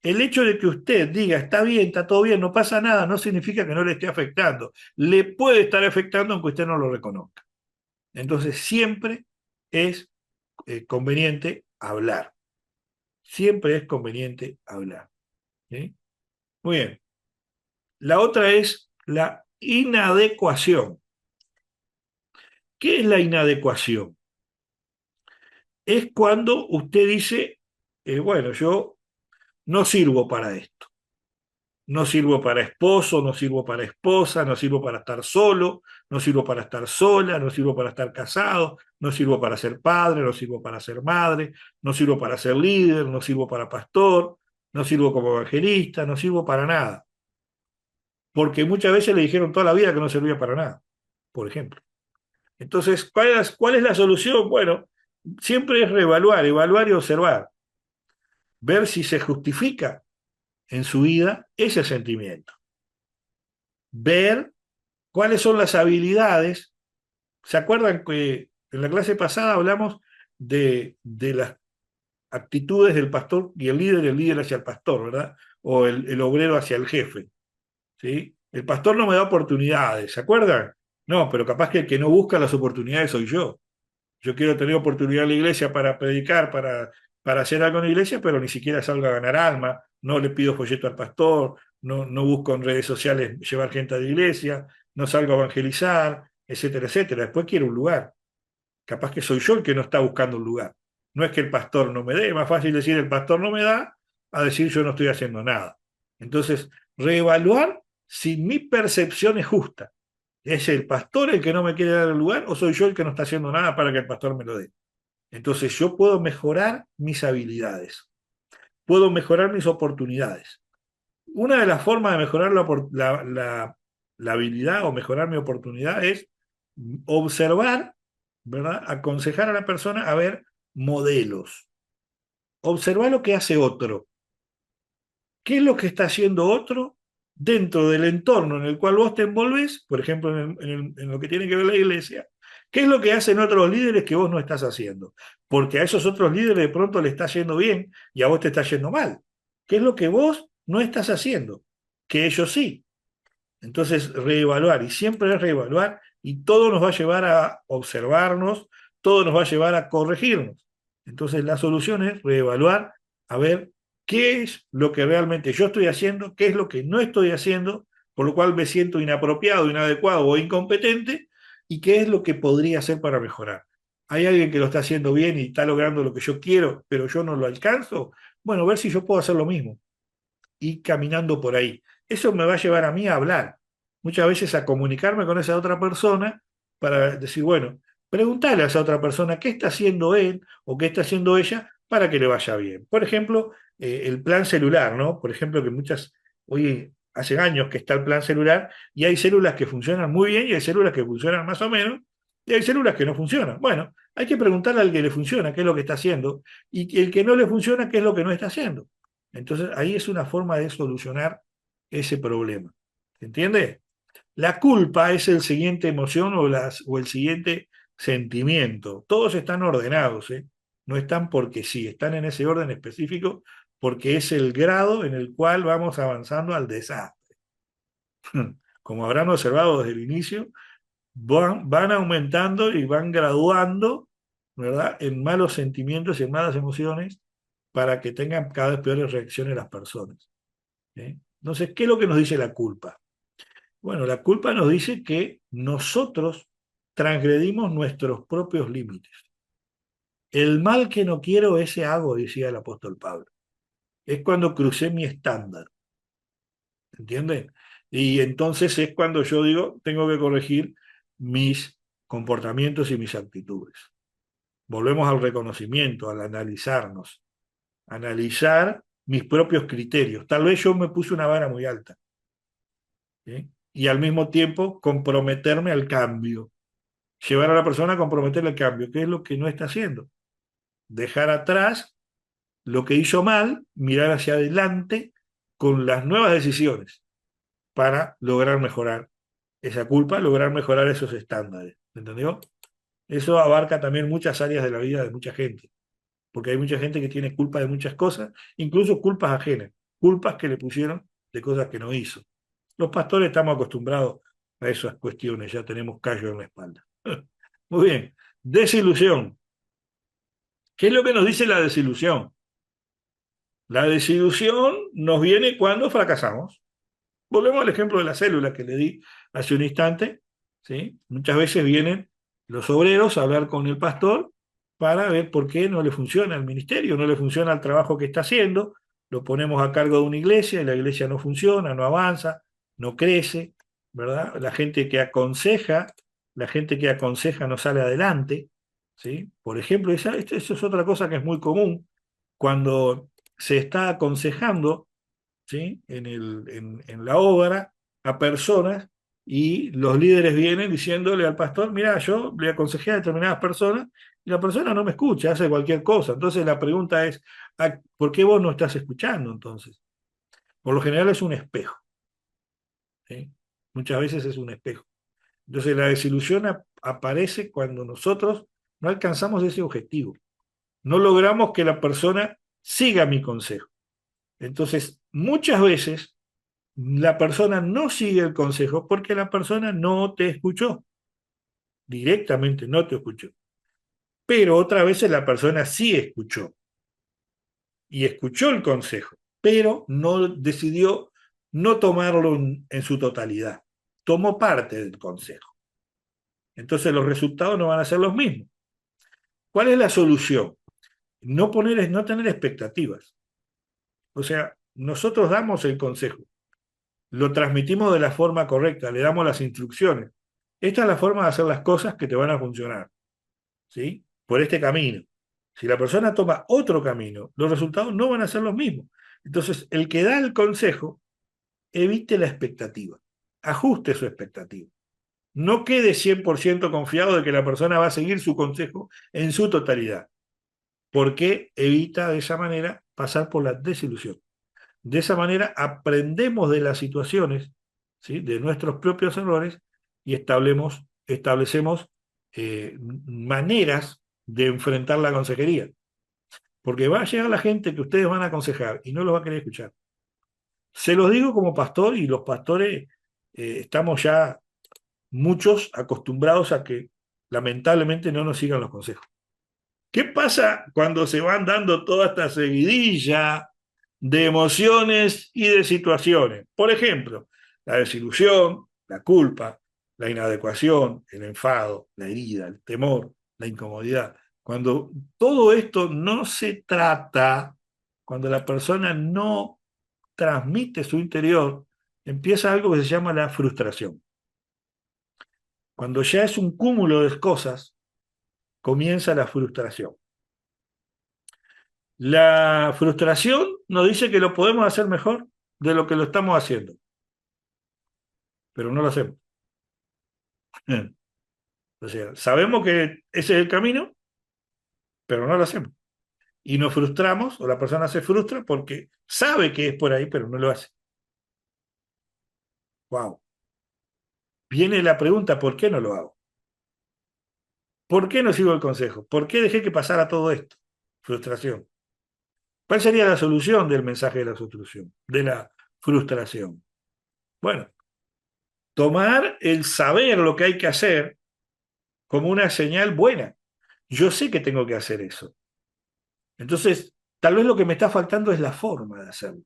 El hecho de que usted diga está bien, está todo bien, no pasa nada, no significa que no le esté afectando. Le puede estar afectando aunque usted no lo reconozca. Entonces siempre es conveniente hablar. Siempre es conveniente hablar. ¿Sí? Muy bien. La otra es la inadecuación. ¿Qué es la inadecuación? Es cuando usted dice, bueno, yo no sirvo para esto. No sirvo para esposo, no sirvo para esposa, no sirvo para estar solo, no sirvo para estar sola, no sirvo para estar casado, no sirvo para ser padre, no sirvo para ser madre, no sirvo para ser líder, no sirvo para pastor, no sirvo como evangelista, no sirvo para nada. Porque muchas veces le dijeron toda la vida que no servía para nada, por ejemplo. Entonces, ¿cuál es la solución? Bueno, Siempre es reevaluar, evaluar y observar, ver si se justifica en su vida ese sentimiento, ver cuáles son las habilidades. ¿Se acuerdan que en la clase pasada hablamos de las actitudes del pastor y el líder hacia el pastor, ¿verdad? O el obrero hacia el jefe, ¿sí? El pastor no me da oportunidades, ¿se acuerdan? No, pero capaz que el que no busca las oportunidades soy yo. Yo quiero tener oportunidad en la iglesia para predicar, para hacer algo en la iglesia, pero ni siquiera salgo a ganar alma, no le pido folleto al pastor, no busco en redes sociales llevar gente a la iglesia, no salgo a evangelizar, etcétera, etcétera. Después quiero un lugar. Capaz que soy yo el que no está buscando un lugar. No es que el pastor no me dé, es más fácil decir el pastor no me da a decir yo no estoy haciendo nada. Entonces, reevaluar si mi percepción es justa. ¿Es el pastor el que no me quiere dar el lugar o soy yo el que no está haciendo nada para que el pastor me lo dé? Entonces yo puedo mejorar mis habilidades, puedo mejorar mis oportunidades. Una de las formas de mejorar la habilidad o mejorar mi oportunidad es observar, ¿verdad? Aconsejar a la persona a ver modelos. Observar lo que hace otro. ¿Qué es lo que está haciendo otro dentro del entorno en el cual vos te envolves? Por ejemplo, en lo que tiene que ver la iglesia. ¿Qué es lo que hacen otros líderes que vos no estás haciendo? Porque a esos otros líderes de pronto le está yendo bien y a vos te está yendo mal. ¿Qué es lo que vos no estás haciendo? Que ellos sí. Entonces, reevaluar, y siempre es reevaluar, y todo nos va a llevar a observarnos, todo nos va a llevar a corregirnos. Entonces, la solución es reevaluar, a ver qué es lo que realmente yo estoy haciendo, qué es lo que no estoy haciendo, por lo cual me siento inapropiado, inadecuado o incompetente, y qué es lo que podría hacer para mejorar. ¿Hay alguien que lo está haciendo bien y está logrando lo que yo quiero, pero yo no lo alcanzo? Bueno, ver si yo puedo hacer lo mismo y caminando por ahí. Eso me va a llevar a mí a hablar, muchas veces a comunicarme con esa otra persona para decir, bueno, preguntarle a esa otra persona qué está haciendo él o qué está haciendo ella para que le vaya bien. Por ejemplo, el plan celular, ¿no? Por ejemplo, que hoy hace años que está el plan celular y hay células que funcionan muy bien y hay células que funcionan más o menos y hay células que no funcionan. Bueno, hay que preguntarle al que le funciona qué es lo que está haciendo y el que no le funciona qué es lo que no está haciendo. Entonces, ahí es una forma de solucionar ese problema. ¿Se entiende? La culpa es el siguiente emoción o el siguiente sentimiento. Todos están ordenados, ¿eh? No están porque sí, están en ese orden específico porque es el grado en el cual vamos avanzando al desastre. Como habrán observado desde el inicio, van aumentando y van graduando, ¿verdad? En malos sentimientos y en malas emociones para que tengan cada vez peores reacciones las personas. ¿Eh? Entonces, ¿qué es lo que nos dice la culpa? Bueno, la culpa nos dice que nosotros transgredimos nuestros propios límites. El mal que no quiero, ese hago, decía el apóstol Pablo. Es cuando crucé mi estándar, ¿entienden? Y entonces es cuando yo digo, tengo que corregir mis comportamientos y mis actitudes. Volvemos al reconocimiento, al analizarnos, analizar mis propios criterios. Tal vez yo me puse una vara muy alta, ¿sí? Y al mismo tiempo comprometerme al cambio, llevar a la persona a comprometerle al cambio, que es lo que no está haciendo. Dejar atrás lo que hizo mal, mirar hacia adelante con las nuevas decisiones para lograr mejorar esa culpa, lograr mejorar esos estándares. ¿Entendió? Eso abarca también muchas áreas de la vida de mucha gente, porque hay mucha gente que tiene culpa de muchas cosas, incluso culpas ajenas, culpas que le pusieron de cosas que no hizo. Los pastores estamos acostumbrados a esas cuestiones, ya tenemos callo en la espalda. Muy bien, desilusión. ¿Qué es lo que nos dice la desilusión? La desilusión nos viene cuando fracasamos. Volvemos al ejemplo de la célula que le di hace un instante, ¿sí? Muchas veces vienen los obreros a hablar con el pastor para ver por qué no le funciona el ministerio, no le funciona el trabajo que está haciendo, lo ponemos a cargo de una iglesia y la iglesia no funciona, no avanza, no crece, ¿verdad? La gente que aconseja no sale adelante, ¿sí? Por ejemplo, eso es otra cosa que es muy común cuando se está aconsejando, ¿sí? En la obra a personas y los líderes vienen diciéndole al pastor, mira, yo le aconsejé a determinadas personas Y la persona no me escucha, hace cualquier cosa. Entonces la pregunta es, ¿por qué vos no estás escuchando entonces? Por lo general es un espejo, ¿sí? Muchas veces es un espejo. Entonces la desilusión aparece cuando nosotros no alcanzamos ese objetivo. No logramos que la persona siga mi consejo. Entonces, muchas veces la persona no sigue el consejo porque la persona no te escuchó, directamente no te escuchó. Pero otras veces la persona sí escuchó y escuchó el consejo, pero no decidió no tomarlo en su totalidad. Tomó parte del consejo. Entonces los resultados no van a ser los mismos. ¿Cuál es la solución? No tener expectativas. O sea, nosotros damos el consejo, lo transmitimos de la forma correcta, le damos las instrucciones. Esta es la forma de hacer las cosas que te van a funcionar, ¿sí? Por este camino. Si la persona toma otro camino, los resultados no van a ser los mismos. Entonces, el que da el consejo, evite la expectativa, ajuste su expectativa. No quede 100% confiado de que la persona va a seguir su consejo en su totalidad, porque evita de esa manera pasar por la desilusión. De esa manera aprendemos de las situaciones, ¿sí? De nuestros propios errores y establecemos maneras de enfrentar la consejería. Porque va a llegar la gente que ustedes van a aconsejar y no los va a querer escuchar. Se los digo como pastor y los pastores estamos ya muchos acostumbrados a que lamentablemente no nos sigan los consejos. ¿Qué pasa cuando se van dando toda esta seguidilla de emociones y de situaciones? Por ejemplo, la desilusión, la culpa, la inadecuación, el enfado, la herida, el temor, la incomodidad. Cuando todo esto no se trata, cuando la persona no transmite su interior, empieza algo que se llama la frustración. Cuando ya es un cúmulo de cosas, comienza la frustración. La frustración nos dice que lo podemos hacer mejor de lo que lo estamos haciendo, pero no lo hacemos. O sea, sabemos que ese es el camino, pero no lo hacemos. Y nos frustramos, o la persona se frustra porque sabe que es por ahí, pero no lo hace. Wow. Viene la pregunta, ¿por qué no lo hago? ¿Por qué no sigo el consejo? ¿Por qué dejé que pasara todo esto? Frustración. ¿Cuál sería la solución del mensaje de la frustración? De la frustración. Bueno, tomar el saber lo que hay que hacer como una señal buena. Yo sé que tengo que hacer eso. Entonces, tal vez lo que me está faltando es la forma de hacerlo.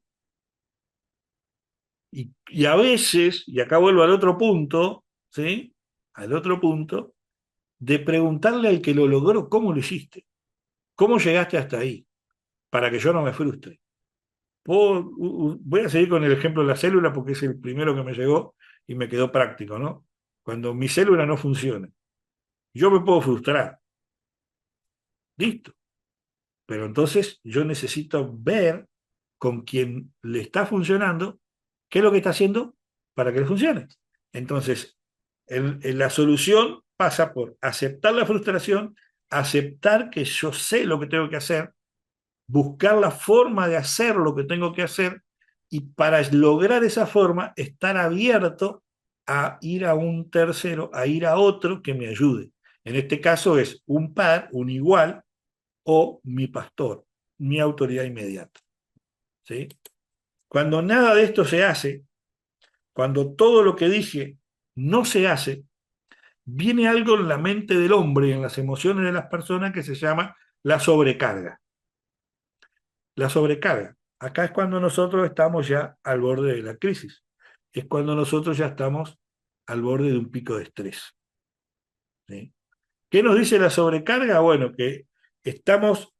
Y a veces, y acá vuelvo al otro punto, ¿sí? Al otro punto, de preguntarle al que lo logró cómo lo hiciste, cómo llegaste hasta ahí, para que yo no me frustre. Voy a seguir con el ejemplo de la célula porque es el primero que me llegó y me quedó práctico, ¿no? Cuando mi célula no funciona, yo me puedo frustrar, listo. Pero entonces yo necesito ver con quien le está funcionando qué es lo que está haciendo para que le funcione. Entonces, la solución pasa por aceptar la frustración, aceptar que yo sé lo que tengo que hacer, buscar la forma de hacer lo que tengo que hacer y para lograr esa forma estar abierto a ir a un tercero, a ir a otro que me ayude. En este caso es un par, un igual, o mi pastor, mi autoridad inmediata. ¿Sí? Cuando nada de esto se hace, cuando todo lo que dije no se hace, viene algo en la mente del hombre y en las emociones de las personas que se llama la sobrecarga. La sobrecarga. Acá es cuando nosotros estamos ya al borde de la crisis. Es cuando nosotros ya estamos al borde de un pico de estrés. ¿Sí? ¿Qué nos dice la sobrecarga? Bueno, que estamos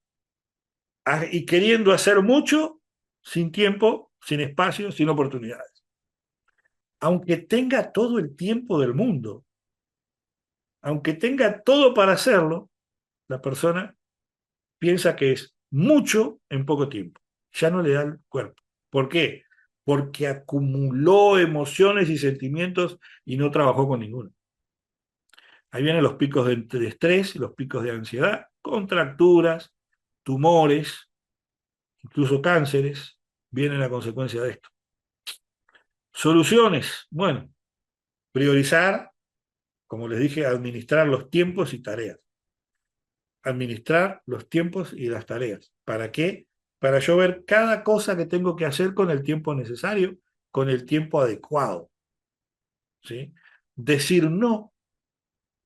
y queriendo hacer mucho sin tiempo, sin espacio, sin oportunidades. Aunque tenga todo el tiempo del mundo, aunque tenga todo para hacerlo, la persona piensa que es mucho en poco tiempo. Ya no le da el cuerpo. ¿Por qué? Porque acumuló emociones y sentimientos y no trabajó con ninguno. Ahí vienen los picos de estrés, los picos de ansiedad, contracturas, tumores, incluso cánceres, vienen a consecuencia de esto. Soluciones, bueno, priorizar, como les dije, administrar los tiempos y tareas. Administrar los tiempos y las tareas. ¿Para qué? Para yo ver cada cosa que tengo que hacer con el tiempo necesario, con el tiempo adecuado. ¿Sí? Decir no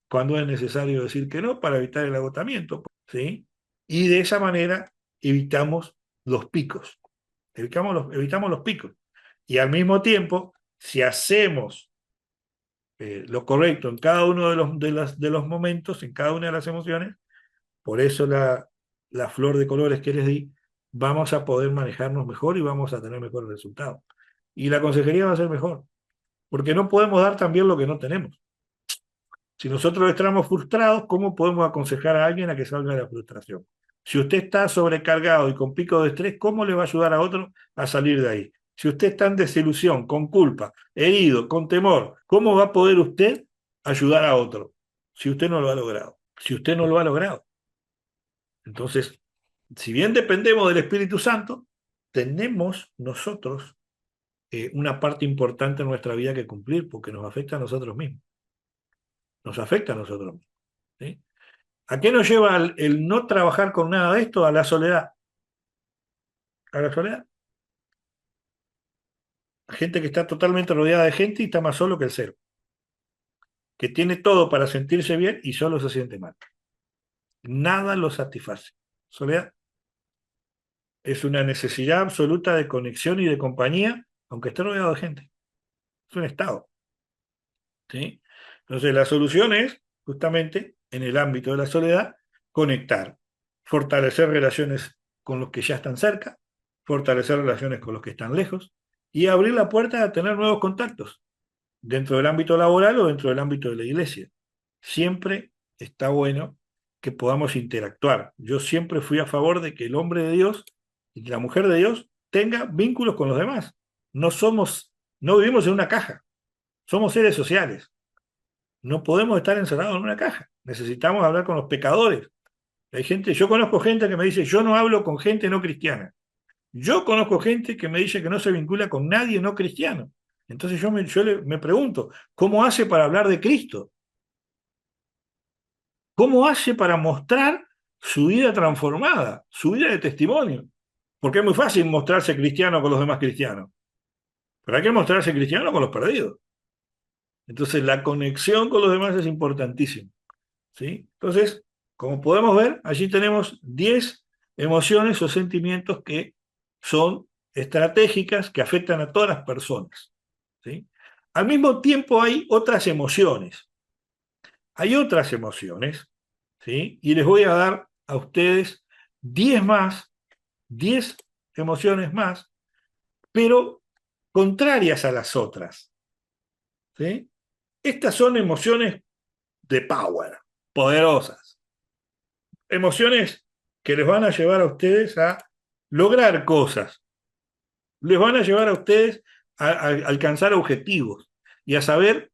cuando es necesario decir que no para evitar el agotamiento. ¿Sí? Y de esa manera evitamos los picos. Evitamos los picos. Y al mismo tiempo, si hacemos lo correcto en cada uno de los momentos, en cada una de las emociones, por eso la flor de colores que les di, vamos a poder manejarnos mejor y vamos a tener mejores resultados. Y la consejería va a ser mejor, porque no podemos dar también lo que no tenemos. Si nosotros estamos frustrados, ¿cómo podemos aconsejar a alguien a que salga de la frustración? Si usted está sobrecargado y con pico de estrés, ¿cómo le va a ayudar a otro a salir de ahí? Si usted está en desilusión, con culpa, herido, con temor, ¿cómo va a poder usted ayudar a otro si usted no lo ha logrado? Si usted no lo ha logrado. Entonces, si bien dependemos del Espíritu Santo, tenemos nosotros una parte importante en nuestra vida que cumplir porque nos afecta a nosotros mismos. Nos afecta a nosotros mismos. ¿Sí? ¿A qué nos lleva el no trabajar con nada de esto? A la soledad. A la soledad. Gente que está totalmente rodeada de gente y está más solo que el cero. Que tiene todo para sentirse bien y solo se siente mal. Nada lo satisface. Soledad es una necesidad absoluta de conexión y de compañía, aunque esté rodeado de gente. Es un estado. ¿Sí? Entonces, la solución es, justamente, en el ámbito de la soledad, conectar, fortalecer relaciones con los que ya están cerca, fortalecer relaciones con los que están lejos y abrir la puerta a tener nuevos contactos dentro del ámbito laboral o dentro del ámbito de la iglesia. Siempre está bueno que podamos interactuar. Yo siempre fui a favor de que el hombre de Dios y la mujer de Dios tenga vínculos con los demás. No somos, no vivimos en una caja, somos seres sociales. No podemos estar encerrados en una caja. Necesitamos hablar con los pecadores. Hay gente, yo conozco gente que me dice, yo no hablo con gente no cristiana. Yo conozco gente que me dice que no se vincula con nadie no cristiano. Entonces me pregunto, ¿cómo hace para hablar de Cristo? ¿Cómo hace para mostrar su vida transformada, su vida de testimonio? Porque es muy fácil mostrarse cristiano con los demás cristianos, pero hay que mostrarse cristiano con los perdidos. Entonces la conexión con los demás es importantísima. ¿Sí? Entonces, como podemos ver, allí tenemos 10 emociones o sentimientos que son estratégicas, que afectan a todas las personas. ¿Sí? Al mismo tiempo hay otras emociones. Hay otras emociones, ¿sí? Y les voy a dar a ustedes 10 más, 10 emociones más, pero contrarias a las otras. ¿Sí? Estas son emociones de power, poderosas. Emociones que les van a llevar a ustedes a lograr cosas, les van a llevar a ustedes a alcanzar objetivos y a saber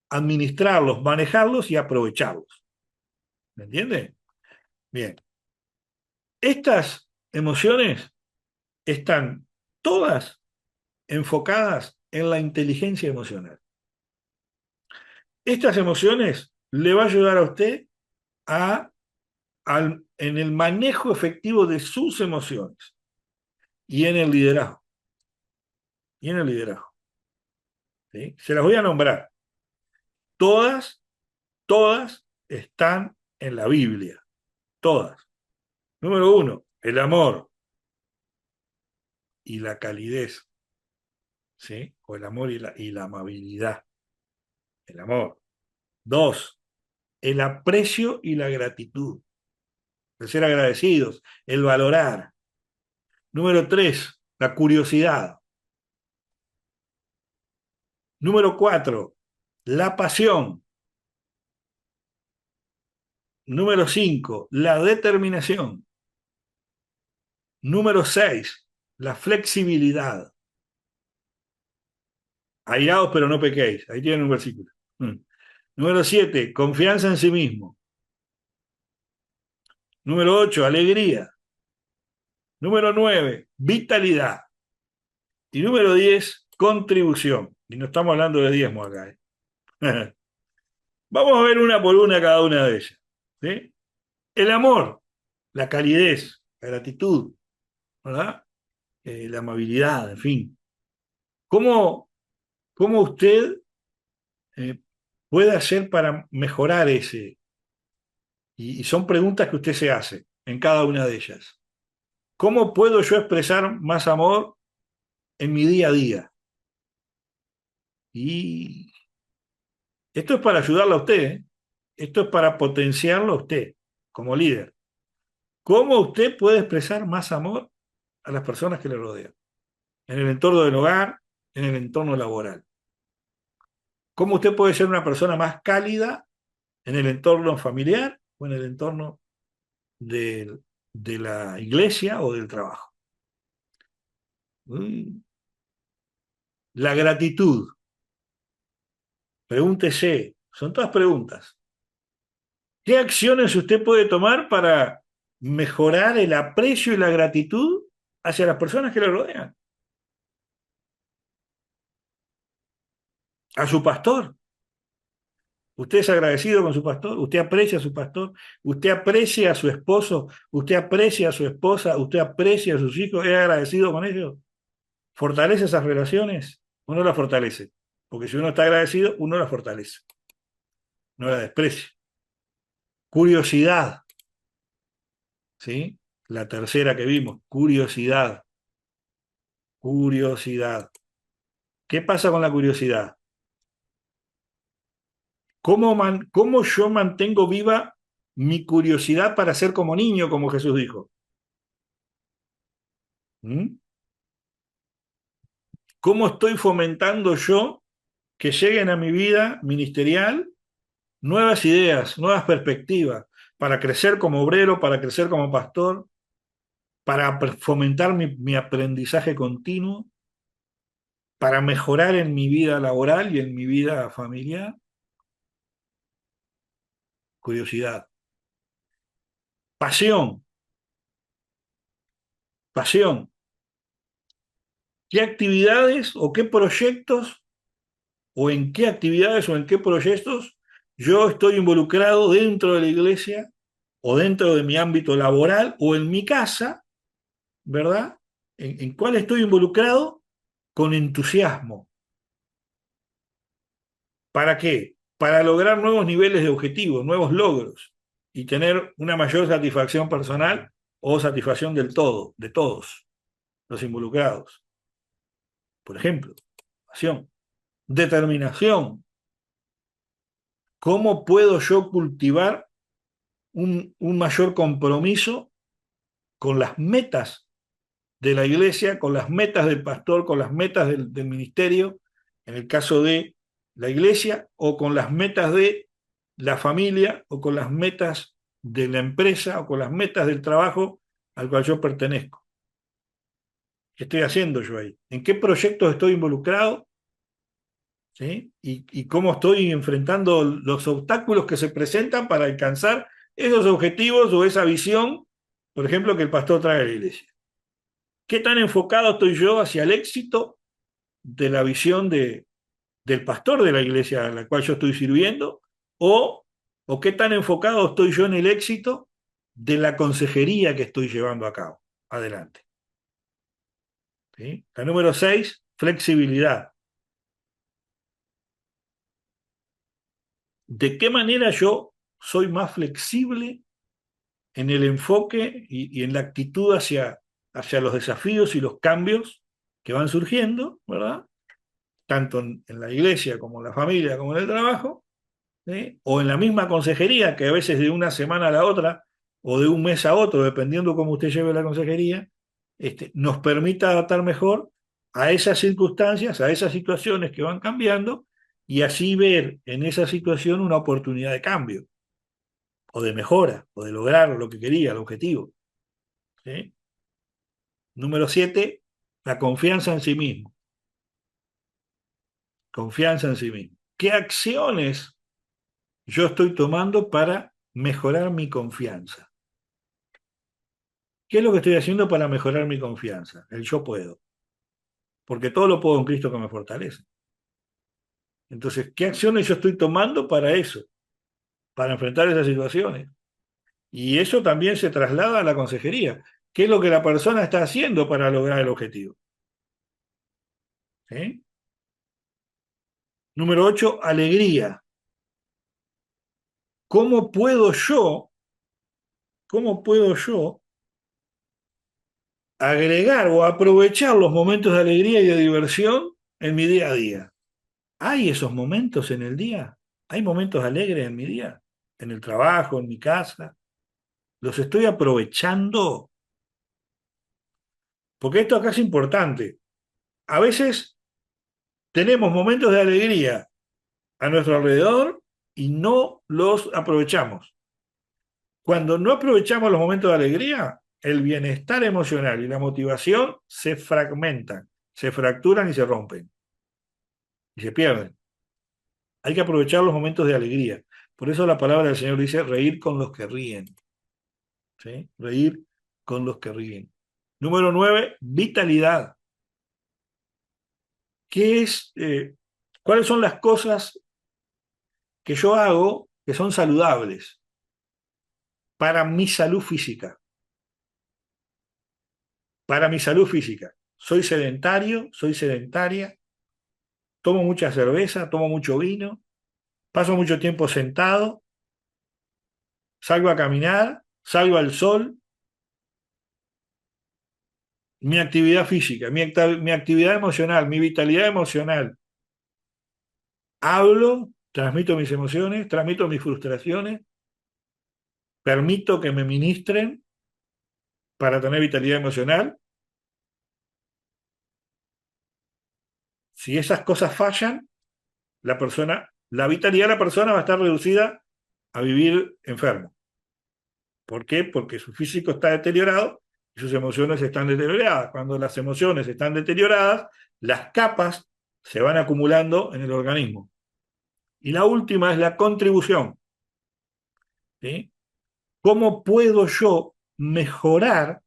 administrarlos, manejarlos y aprovecharlos. ¿Me entiende? Bien. Estas emociones están todas enfocadas en la inteligencia emocional. Estas emociones le va a ayudar a usted a, en el manejo efectivo de sus emociones y en el liderazgo. Y en el liderazgo. ¿Sí? Se las voy a nombrar. Todas, todas están en la Biblia. Todas. Número uno, el amor y la calidez. ¿Sí? O el amor y la amabilidad. El amor. Dos, el aprecio y la gratitud. El ser agradecidos, el valorar. Número tres, la curiosidad. Número cuatro, la pasión. Número cinco, la determinación. Número 6, la flexibilidad. Airaos pero no pequéis. Ahí tienen un versículo. Número 7, confianza en sí mismo. Número 8, alegría. Número 9, vitalidad. Y número 10, contribución. Y no estamos hablando de diezmo acá. Vamos a ver una por una cada una de ellas. ¿Sí? El amor, la calidez, la gratitud, ¿verdad? La amabilidad, en fin. ¿Cómo, cómo usted eh, puede hacer para mejorar ese? Y son preguntas que usted se hace en cada una de ellas. ¿Cómo puedo yo expresar más amor en mi día a día? Y esto es para ayudarla a usted, ¿eh? Esto es para potenciarlo a usted como líder. ¿Cómo usted puede expresar más amor a las personas que le rodean? En el entorno del hogar, en el entorno laboral. ¿Cómo usted puede ser una persona más cálida en el entorno familiar o en el entorno de, de la iglesia o del trabajo? Mm. La gratitud. Pregúntese, son todas preguntas. ¿Qué acciones usted puede tomar para mejorar el aprecio y la gratitud hacia las personas que le rodean? A su pastor. Usted es agradecido con su pastor, usted aprecia a su pastor, usted aprecia a su esposo, usted aprecia a su esposa, usted aprecia a sus hijos, es agradecido con ellos. ¿Fortalece esas relaciones? Uno las fortalece. Porque si uno está agradecido, uno las fortalece. No las desprecia. Curiosidad, ¿sí? La tercera que vimos, curiosidad. Curiosidad. ¿Qué pasa con la curiosidad? ¿Cómo yo mantengo viva mi curiosidad para ser como niño, como Jesús dijo? ¿Mm? ¿Cómo estoy fomentando yo que lleguen a mi vida ministerial nuevas ideas, nuevas perspectivas, para crecer como obrero, para crecer como pastor, para fomentar mi aprendizaje continuo, para mejorar en mi vida laboral y en mi vida familiar? Curiosidad. Pasión, pasión. ¿Qué actividades o qué proyectos o en qué actividades o en qué proyectos yo estoy involucrado dentro de la iglesia o dentro de mi ámbito laboral o en mi casa, ¿verdad? En cuál estoy involucrado con entusiasmo? ¿Para qué? Para lograr nuevos niveles de objetivos, nuevos logros y tener una mayor satisfacción personal o satisfacción del todo, de todos los involucrados. Por ejemplo, pasión, determinación. ¿Cómo puedo yo cultivar un mayor compromiso con las metas de la iglesia, con las metas del pastor, con las metas del ministerio, en el caso de la iglesia, o con las metas de la familia, o con las metas de la empresa, o con las metas del trabajo al cual yo pertenezco? ¿Qué estoy haciendo yo ahí? ¿En qué proyectos estoy involucrado? ¿Sí? Y cómo estoy enfrentando los obstáculos que se presentan para alcanzar esos objetivos o esa visión, por ejemplo, que el pastor trae a la iglesia. ¿Qué tan enfocado estoy yo hacia el éxito de la visión del pastor de la iglesia a la cual yo estoy sirviendo? ¿O qué tan enfocado estoy yo en el éxito de la consejería que estoy llevando a cabo? Adelante. ¿Sí? La número 6, flexibilidad. ¿De qué manera yo soy más flexible en el enfoque y en la actitud hacia los desafíos y los cambios que van surgiendo, ¿verdad? Tanto en la iglesia como en la familia como en el trabajo, ¿sí? O en la misma consejería, que a veces de una semana a la otra o de un mes a otro, dependiendo cómo usted lleve la consejería, nos permita adaptar mejor a esas circunstancias, a esas situaciones que van cambiando y así ver en esa situación una oportunidad de cambio o de mejora o de lograr lo que quería, el objetivo. ¿Sí? Número 7, la confianza en sí mismo. Confianza en sí mismo. ¿Qué acciones yo estoy tomando para mejorar mi confianza? ¿Qué es lo que estoy haciendo para mejorar mi confianza? El yo puedo. Porque todo lo puedo en Cristo que me fortalece. Entonces, ¿qué acciones yo estoy tomando para eso? Para enfrentar esas situaciones. Y eso también se traslada a la consejería. ¿Qué es lo que la persona está haciendo para lograr el objetivo? ¿Sí? Número 8, alegría. ¿Cómo puedo yo, cómo puedo yo agregar o aprovechar los momentos de alegría y de diversión en mi día a día? ¿Hay esos momentos en el día? ¿Hay momentos alegres en mi día? ¿En el trabajo, en mi casa? ¿Los estoy aprovechando? Porque esto acá es importante. A veces tenemos momentos de alegría a nuestro alrededor y no los aprovechamos. Cuando no aprovechamos los momentos de alegría, el bienestar emocional y la motivación se fragmentan, se fracturan y se rompen y se pierden. Hay que aprovechar los momentos de alegría. Por eso la palabra del Señor dice reír con los que ríen. ¿Sí? Reír con los que ríen. Número 9, vitalidad. ¿Qué es, ¿Cuáles son las cosas que yo hago que son saludables para mi salud física? Para mi salud física. Soy sedentario, soy sedentaria, tomo mucha cerveza, tomo mucho vino, paso mucho tiempo sentado, salgo a caminar, salgo al sol, mi actividad física, mi actividad emocional, mi vitalidad emocional. Hablo, transmito mis emociones, transmito mis frustraciones, permito que me ministren para tener vitalidad emocional. Si esas cosas fallan, la vitalidad de la persona va a estar reducida a vivir enfermo. ¿Por qué? Porque su físico está deteriorado y sus emociones están deterioradas. Cuando las emociones están deterioradas, las capas se van acumulando en el organismo. Y la última es la contribución. ¿Sí? ¿Cómo puedo yo mejorar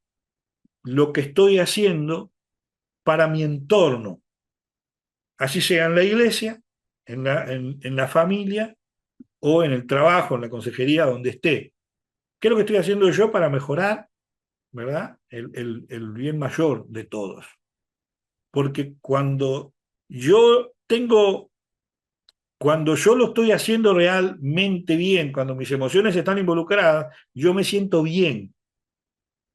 lo que estoy haciendo para mi entorno? Así sea en la iglesia, en la familia o en el trabajo, en la consejería, donde esté. ¿Qué es lo que estoy haciendo yo para mejorar, ¿verdad? El bien mayor de todos. Porque cuando yo lo estoy haciendo realmente bien, cuando mis emociones están involucradas, yo me siento bien.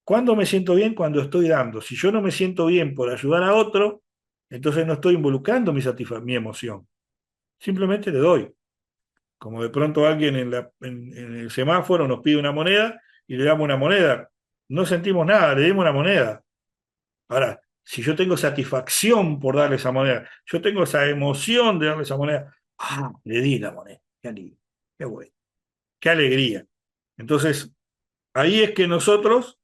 ¿Cuándo me siento bien? Cuando estoy dando. Si yo no me siento bien por ayudar a otro, entonces no estoy involucrando mi emoción. Simplemente le doy. Como de pronto alguien en el semáforo nos pide una moneda y le damos una moneda. No sentimos nada, le dimos una moneda. Ahora, si yo tengo satisfacción por darle esa moneda, yo tengo esa emoción de darle esa moneda, le di la moneda, qué alivio, qué bueno, qué alegría. Entonces, ahí es que nosotros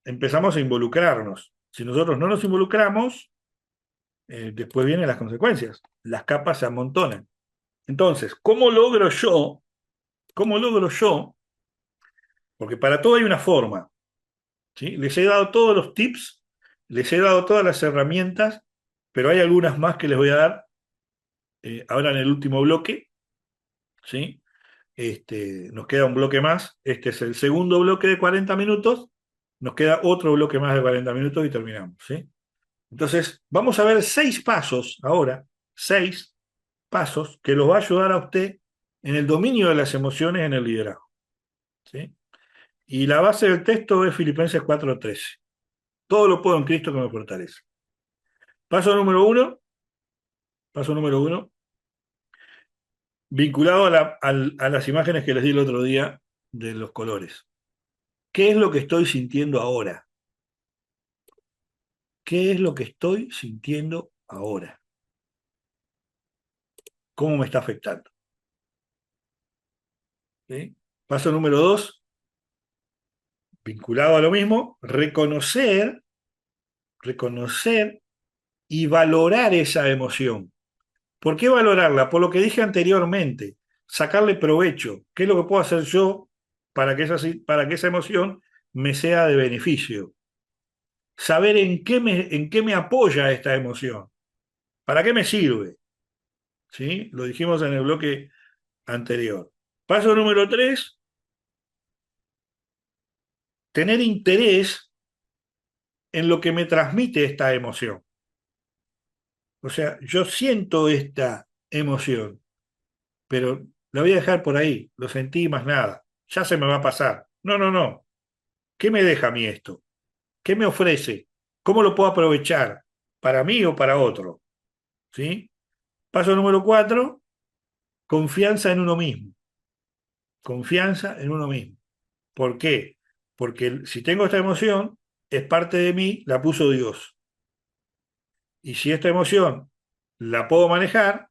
empezamos a involucrarnos. Si nosotros no nos involucramos, después vienen las consecuencias, las capas se amontonan. Entonces, ¿cómo logro yo? ¿Cómo logro yo? Porque para todo hay una forma, ¿sí? Les he dado todos los tips, les he dado todas las herramientas, pero hay algunas más que les voy a dar ahora en el último bloque, ¿sí? Nos queda un bloque más, este es el segundo bloque de 40 minutos, nos queda otro bloque más de 40 minutos y terminamos, ¿sí? Entonces, vamos a ver 6 pasos ahora, 6 pasos que los va a ayudar a usted en el dominio de las emociones en el liderazgo, ¿sí? Y la base del texto es Filipenses 4:13. Todo lo puedo en Cristo que me fortalece. Paso número uno, paso número uno, vinculado a las imágenes que les di el otro día de los colores. ¿Qué es lo que estoy sintiendo ahora? ¿Qué es lo que estoy sintiendo ahora? ¿Cómo me está afectando? ¿Sí? Paso número 2, vinculado a lo mismo, reconocer y valorar esa emoción. ¿Por qué valorarla? Por lo que dije anteriormente. sacarle provecho. ¿Qué es lo que puedo hacer yo para que esa emoción me sea de beneficio? Saber en qué me apoya esta emoción. ¿Para qué me sirve? ¿Sí? Lo dijimos en el bloque anterior. Paso número 3, tener interés en lo que me transmite esta emoción. O sea, yo siento esta emoción, pero la voy a dejar por ahí, lo sentí más nada, ya se me va a pasar. No, no, no. ¿Qué me deja a mí esto? ¿Qué me ofrece? ¿Cómo lo puedo aprovechar? ¿Para mí o para otro? ¿Sí? Paso número 4, confianza en uno mismo. Confianza en uno mismo. ¿Por qué? Porque si tengo esta emoción, es parte de mí, la puso Dios. Y si esta emoción la puedo manejar,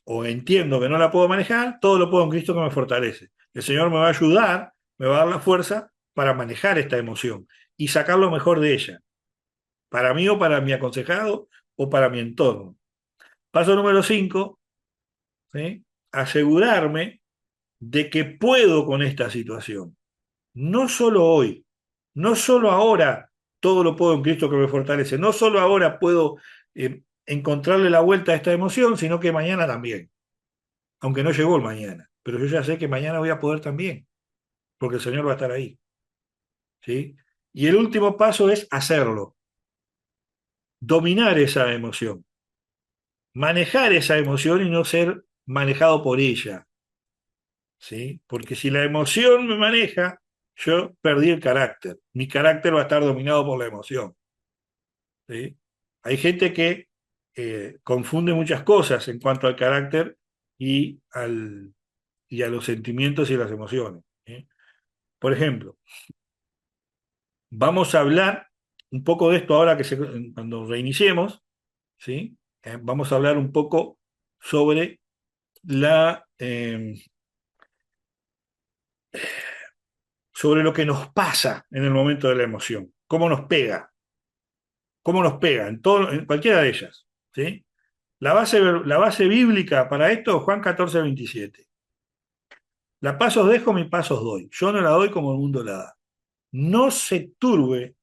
o entiendo que no la puedo manejar, todo lo puedo en Cristo que me fortalece. El Señor me va a ayudar, me va a dar la fuerza para manejar esta emoción y sacar lo mejor de ella, para mí o para mi aconsejado o para mi entorno. Paso número 5, ¿sí? Asegurarme de que puedo con esta situación. No solo hoy, no solo ahora todo lo puedo en Cristo que me fortalece, no solo ahora puedo encontrarle la vuelta a esta emoción, sino que mañana también, aunque no llegó el mañana, pero yo ya sé que mañana voy a poder también, porque el Señor va a estar ahí, ¿sí? Y el último paso es hacerlo, dominar esa emoción, manejar esa emoción y no ser manejado por ella, ¿sí? Porque si la emoción me maneja, yo perdí el carácter. Mi carácter va a estar dominado por la emoción, ¿sí? Hay gente que confunde muchas cosas en cuanto al carácter y, y a los sentimientos y las emociones, ¿sí? Por ejemplo, vamos a hablar un poco de esto ahora cuando reiniciemos, ¿sí? Vamos a hablar un poco sobre sobre lo que nos pasa en el momento de la emoción, cómo nos pega en cualquiera de ellas, ¿sí? La base bíblica para esto, Juan 14:27. La paz os dejo, mi paz os doy. Yo no la doy como el mundo la da. No se turbe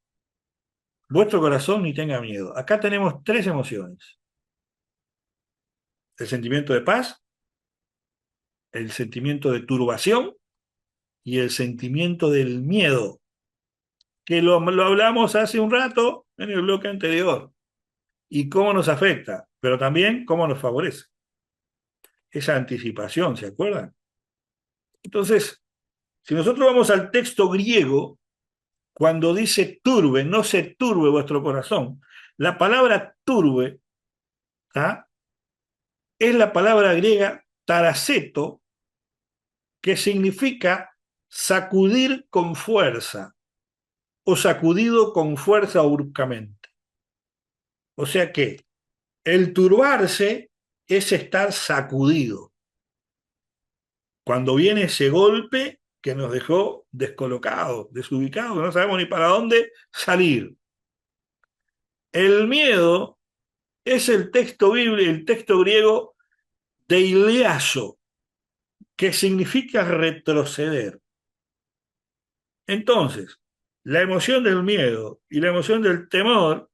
vuestro corazón ni tenga miedo. Acá tenemos tres emociones: el sentimiento de paz, el sentimiento de turbación y el sentimiento del miedo, que lo hablamos hace un rato en el bloque anterior, y cómo nos afecta, pero también cómo nos favorece. Esa anticipación, ¿se acuerdan? Entonces, si nosotros vamos al texto griego, cuando dice turbe, no se turbe vuestro corazón, la palabra turbe, ¿tá? Es la palabra griega taraceto, que significa sacudir con fuerza o sacudido con fuerza o bruscamente. O sea que el turbarse es estar sacudido. Cuando viene ese golpe que nos dejó descolocados, desubicados, que no sabemos ni para dónde salir. El miedo es el texto bíblico, el texto griego deileazo, que significa retroceder. Entonces, la emoción del miedo y la emoción del temor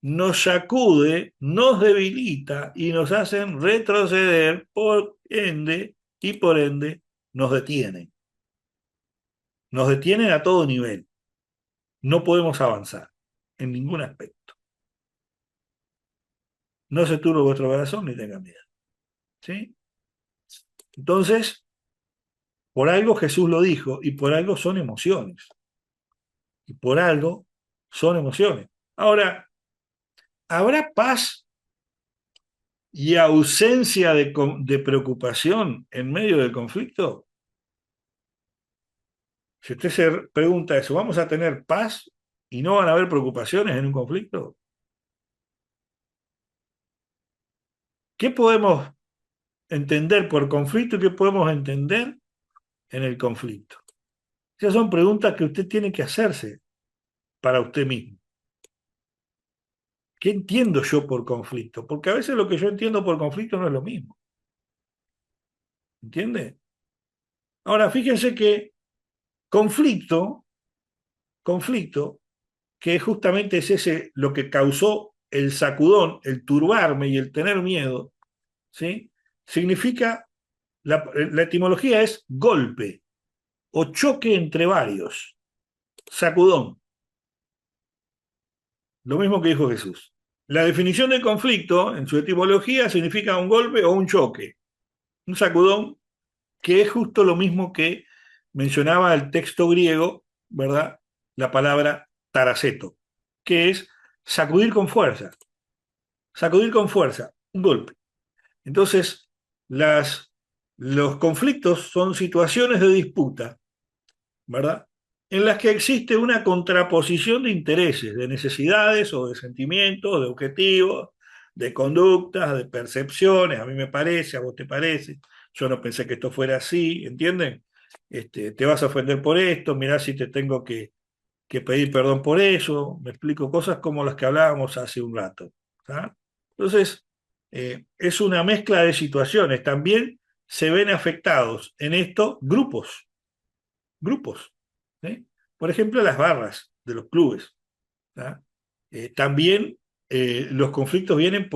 nos sacude, nos debilita y nos hacen retroceder, por ende, nos detienen. Nos detienen a todo nivel. No podemos avanzar en ningún aspecto. No se turbe vuestro corazón ni tenga miedo. ¿Sí? Entonces, por algo Jesús lo dijo y por algo son emociones. Y por algo son emociones. Ahora, ¿habrá paz y ausencia de preocupación en medio del conflicto? Si usted se pregunta eso, ¿vamos a tener paz y no van a haber preocupaciones en un conflicto? ¿Qué podemos entender por conflicto y qué podemos entender en el conflicto? Esas son preguntas que usted tiene que hacerse para usted mismo. ¿Qué entiendo yo por conflicto? Porque a veces lo que yo entiendo por conflicto no es lo mismo. ¿Entiende? Ahora, fíjense que conflicto, conflicto, que justamente es ese lo que causó el sacudón, el turbarme y el tener miedo, ¿sí? Significa, la etimología es golpe o choque entre varios, sacudón, lo mismo que dijo Jesús. La definición de conflicto en su etimología significa un golpe o un choque, un sacudón, que es justo lo mismo que mencionaba el texto griego, ¿verdad? La palabra taraceto, que es sacudir con fuerza, un golpe. Entonces, las, los conflictos son situaciones de disputa, ¿verdad? En las que existe una contraposición de intereses, de necesidades o de sentimientos, de objetivos, de conductas, de percepciones. A mí me parece, a vos te parece. Yo no pensé que esto fuera así, ¿entienden? Te vas a ofender por esto, mirá si te tengo que pedir perdón por eso. Me explico cosas como las que hablábamos hace un rato. ¿Tá? Entonces, es una mezcla de situaciones. También se ven afectados en esto grupos. ¿Sí? Por ejemplo, las barras de los clubes. ¿Tá? También los conflictos vienen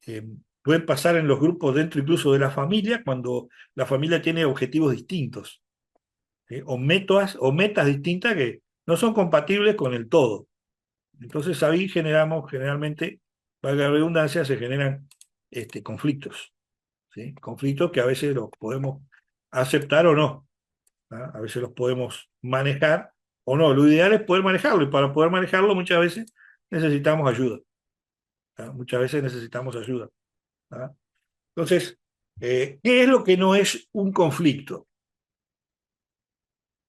eh, pueden pasar en los grupos dentro incluso de la familia, cuando la familia tiene objetivos distintos, ¿sí? O metas distintas que no son compatibles con el todo. Entonces ahí generamos, generalmente, valga la redundancia, se generan conflictos, ¿sí? Conflictos que a veces los podemos aceptar o no. ¿Ah? A veces los podemos manejar o no. Lo ideal es poder manejarlo y para poder manejarlo muchas veces necesitamos ayuda. ¿Ah? Muchas veces necesitamos ayuda. ¿Ah? Entonces, ¿qué es lo que no es un conflicto?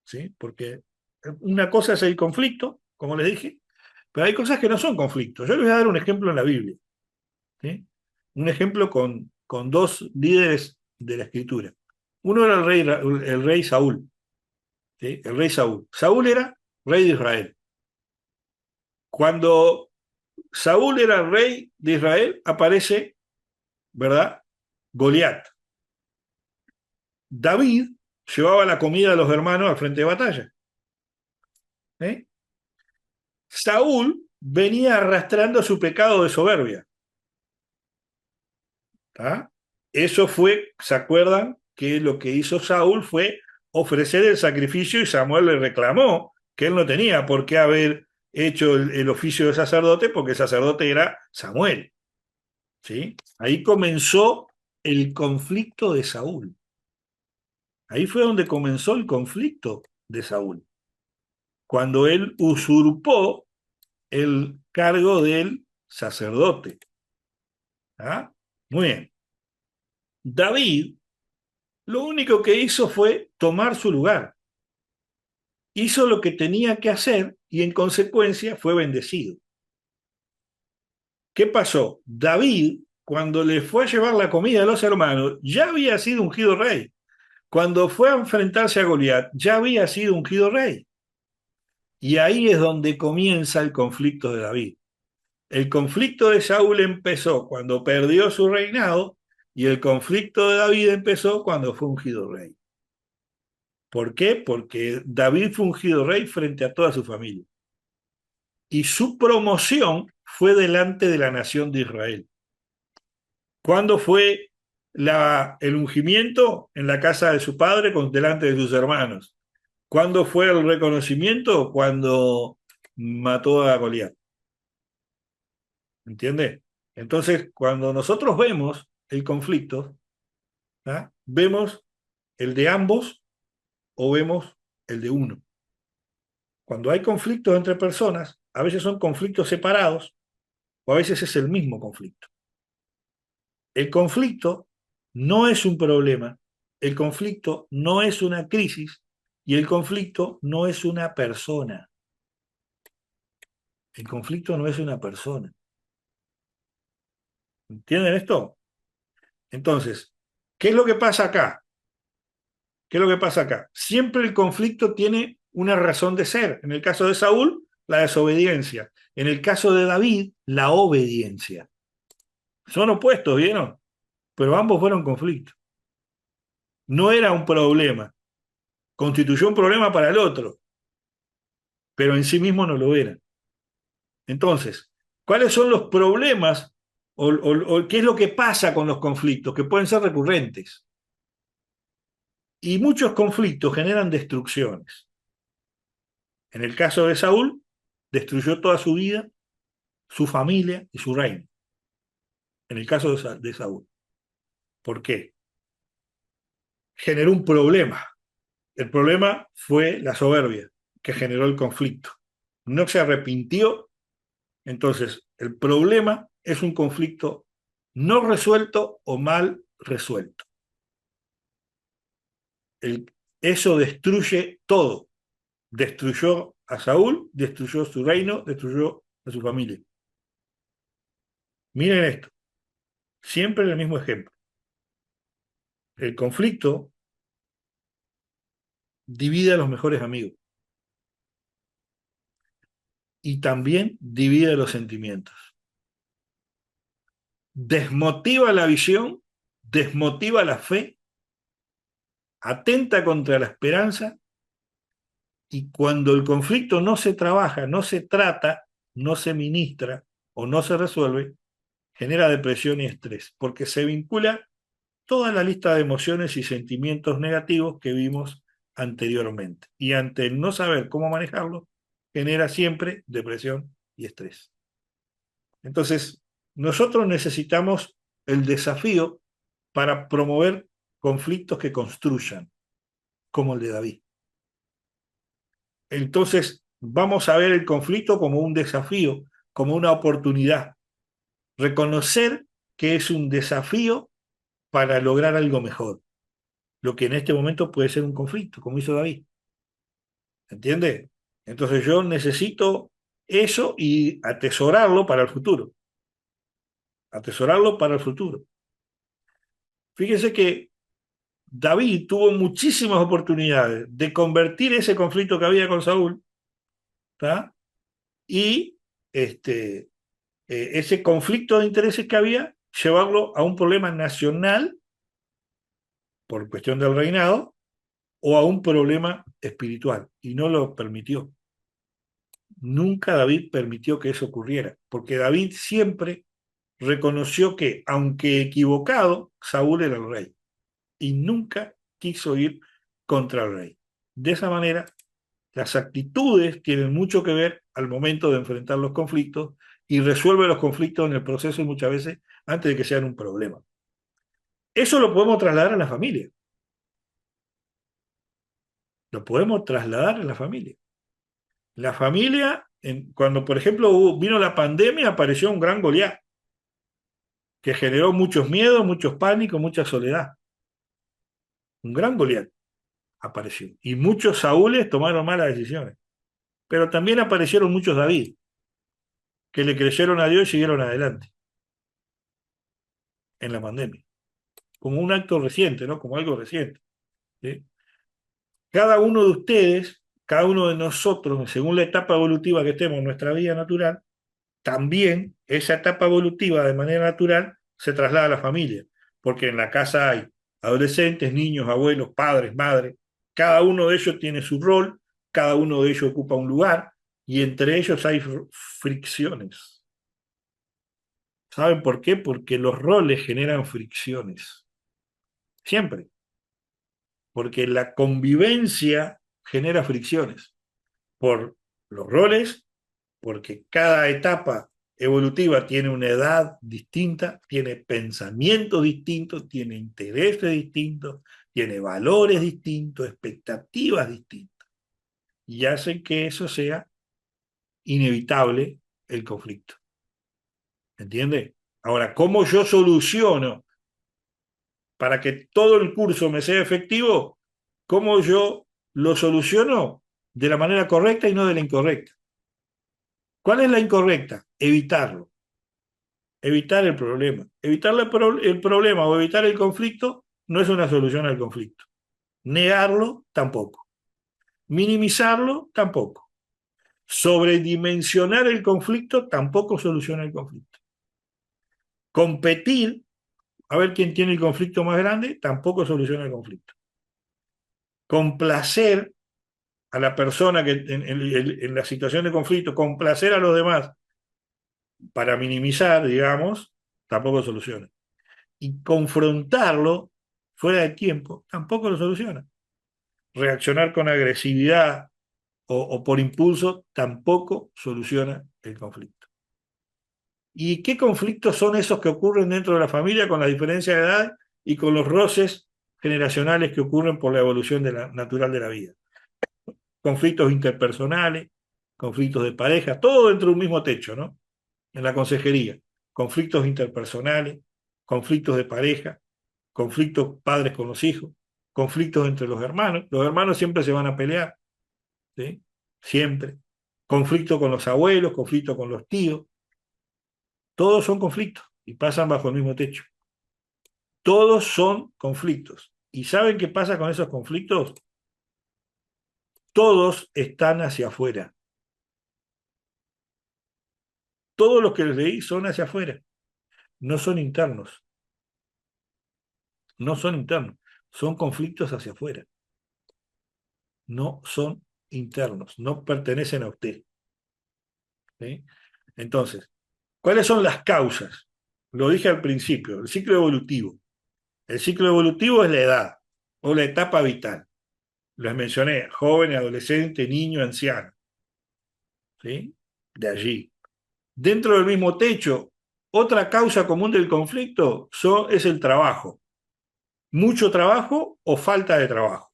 ¿Sí? Porque una cosa es el conflicto, como les dije, pero hay cosas que no son conflictos. Yo les voy a dar un ejemplo en la Biblia. ¿Sí? Un ejemplo con dos líderes de la escritura. Uno era el rey Saúl. ¿Sí? El rey Saúl. Saúl era rey de Israel. Cuando Saúl era rey de Israel, aparece, ¿verdad? Goliat. David llevaba la comida de los hermanos al frente de batalla. ¿Eh? Saúl venía arrastrando su pecado de soberbia. ¿Tá? Eso fue, ¿se acuerdan? Que lo que hizo Saúl fue ofrecer el sacrificio y Samuel le reclamó que él no tenía por qué haber hecho el oficio de sacerdote porque el sacerdote era Samuel. ¿Sí? Ahí comenzó el conflicto de Saúl. Ahí fue donde comenzó el conflicto de Saúl, cuando él usurpó el cargo del sacerdote. ¿Ah? Muy bien. David lo único que hizo fue tomar su lugar. Hizo lo que tenía que hacer y en consecuencia fue bendecido. ¿Qué pasó? David, cuando le fue a llevar la comida a los hermanos, ya había sido ungido rey. Cuando fue a enfrentarse a Goliat, ya había sido ungido rey. Y ahí es donde comienza el conflicto de David. El conflicto de Saúl empezó cuando perdió su reinado y el conflicto de David empezó cuando fue ungido rey. ¿Por qué? Porque David fue ungido rey frente a toda su familia. Y su promoción fue delante de la nación de Israel. ¿Cuándo fue el ungimiento? En la casa de su padre, delante de sus hermanos. ¿Cuándo fue el reconocimiento? Cuando mató a Goliat. ¿Entiende? Entonces, cuando nosotros vemos el conflicto, ¿ah? Vemos el de ambos o vemos el de uno. Cuando hay conflictos entre personas, a veces son conflictos separados o a veces es el mismo conflicto. El conflicto no es un problema, el conflicto no es una crisis y el conflicto no es una persona. El conflicto no es una persona. ¿Entienden esto? Entonces, ¿qué es lo que pasa acá? ¿Qué es lo que pasa acá? Siempre el conflicto tiene una razón de ser. En el caso de Saúl, la desobediencia. En el caso de David, la obediencia. Son opuestos, ¿vieron? Pero ambos fueron conflictos. No era un problema, constituyó un problema para el otro, pero en sí mismo no lo era. Entonces, ¿cuáles son los problemas o qué es lo que pasa con los conflictos que pueden ser recurrentes? Y muchos conflictos generan destrucciones. En el caso de Saúl, destruyó toda su vida, su familia y su reino. En el caso de Saúl. ¿Por qué? Generó un problema. El problema fue la soberbia que generó el conflicto. No se arrepintió. Entonces, el problema es un conflicto no resuelto o mal resuelto. Eso destruye todo. Destruyó a Saúl, destruyó su reino, destruyó a su familia. Miren esto, siempre el mismo ejemplo. El conflicto divide a los mejores amigos y también divide los sentimientos. Desmotiva la visión, desmotiva la fe, atenta contra la esperanza y cuando el conflicto no se trabaja, no se trata, no se ministra o no se resuelve, genera depresión y estrés, porque se vincula toda la lista de emociones y sentimientos negativos que vimos anteriormente. Y ante el no saber cómo manejarlo, genera siempre depresión y estrés. Entonces, nosotros necesitamos el desafío para promover conflictos que construyan, como el de David. Entonces, vamos a ver el conflicto como un desafío, como una oportunidad. Reconocer que es un desafío para lograr algo mejor. Lo que en este momento puede ser un conflicto, como hizo David. ¿Entiende? Entonces yo necesito eso y atesorarlo para el futuro. Atesorarlo para el futuro. Fíjese que David tuvo muchísimas oportunidades de convertir ese conflicto que había con Saúl, ¿tá? Y ese conflicto de intereses que había, llevarlo a un problema nacional por cuestión del reinado o a un problema espiritual. Y no lo permitió. Nunca David permitió que eso ocurriera, porque David siempre reconoció que, aunque equivocado, Saúl era el rey y nunca quiso ir contra el rey. De esa manera, las actitudes tienen mucho que ver al momento de enfrentar los conflictos y resuelve los conflictos en el proceso y muchas veces antes de que sean un problema. Eso lo podemos trasladar a la familia. Lo podemos trasladar a la familia. La familia, cuando por ejemplo vino la pandemia, apareció un gran Goliat que generó muchos miedos, muchos pánicos, mucha soledad. Un gran Goliat apareció. Y muchos Saúles tomaron malas decisiones. Pero también aparecieron muchos David, que le creyeron a Dios y siguieron adelante en la pandemia. Como un acto reciente, ¿no? Como algo reciente. ¿Sí? Cada uno de ustedes, cada uno de nosotros, según la etapa evolutiva que estemos en nuestra vida natural, también esa etapa evolutiva de manera natural se traslada a la familia, porque en la casa hay adolescentes, niños, abuelos, padres, madres, cada uno de ellos tiene su rol, cada uno de ellos ocupa un lugar y entre ellos hay fricciones. ¿Saben por qué? Porque los roles generan fricciones, siempre, porque la convivencia genera fricciones por los roles, porque cada etapa evolutiva tiene una edad distinta, tiene pensamientos distintos, tiene intereses distintos, tiene valores distintos, expectativas distintas, y hace que eso sea inevitable el conflicto. ¿Entiende? Ahora, ¿cómo yo soluciono para que todo el curso me sea efectivo? ¿Cómo yo lo soluciono? De la manera correcta y no de la incorrecta. ¿Cuál es la incorrecta? Evitarlo. Evitar el problema. Evitar el problema o evitar el conflicto no es una solución al conflicto. Negarlo tampoco. Minimizarlo tampoco. Sobredimensionar el conflicto tampoco soluciona el conflicto. Competir a ver quién tiene el conflicto más grande tampoco soluciona el conflicto. complacer a la persona que en la situación de conflicto, complacer a los demás para minimizar, digamos, tampoco soluciona. Y confrontarlo fuera de tiempo tampoco lo soluciona. Reaccionar con agresividad o por impulso tampoco soluciona el conflicto. ¿Y qué conflictos son esos que ocurren dentro de la familia con la diferencia de edad y con los roces generacionales que ocurren por la evolución natural de la vida? Conflictos interpersonales, conflictos de pareja, todo dentro de un mismo techo, ¿no? En la consejería. Conflictos interpersonales, conflictos de pareja, conflictos padres con los hijos, conflictos entre los hermanos. Los hermanos siempre se van a pelear, ¿sí? Siempre. Conflicto con los abuelos, conflicto con los tíos. Todos son conflictos y pasan bajo el mismo techo. Todos son conflictos. ¿Y saben qué pasa con esos conflictos? Todos están hacia afuera. Todos los que les leí son hacia afuera. No son internos. No son internos. Son conflictos hacia afuera. No son internos. No pertenecen a usted. ¿Sí? Entonces, ¿cuáles son las causas? Lo dije al principio, el ciclo evolutivo. El ciclo evolutivo es la edad o la etapa vital. Les mencioné, joven, adolescente, niño, anciano. ¿Sí? De allí. Dentro del mismo techo, otra causa común del conflicto es el trabajo. Mucho trabajo o falta de trabajo.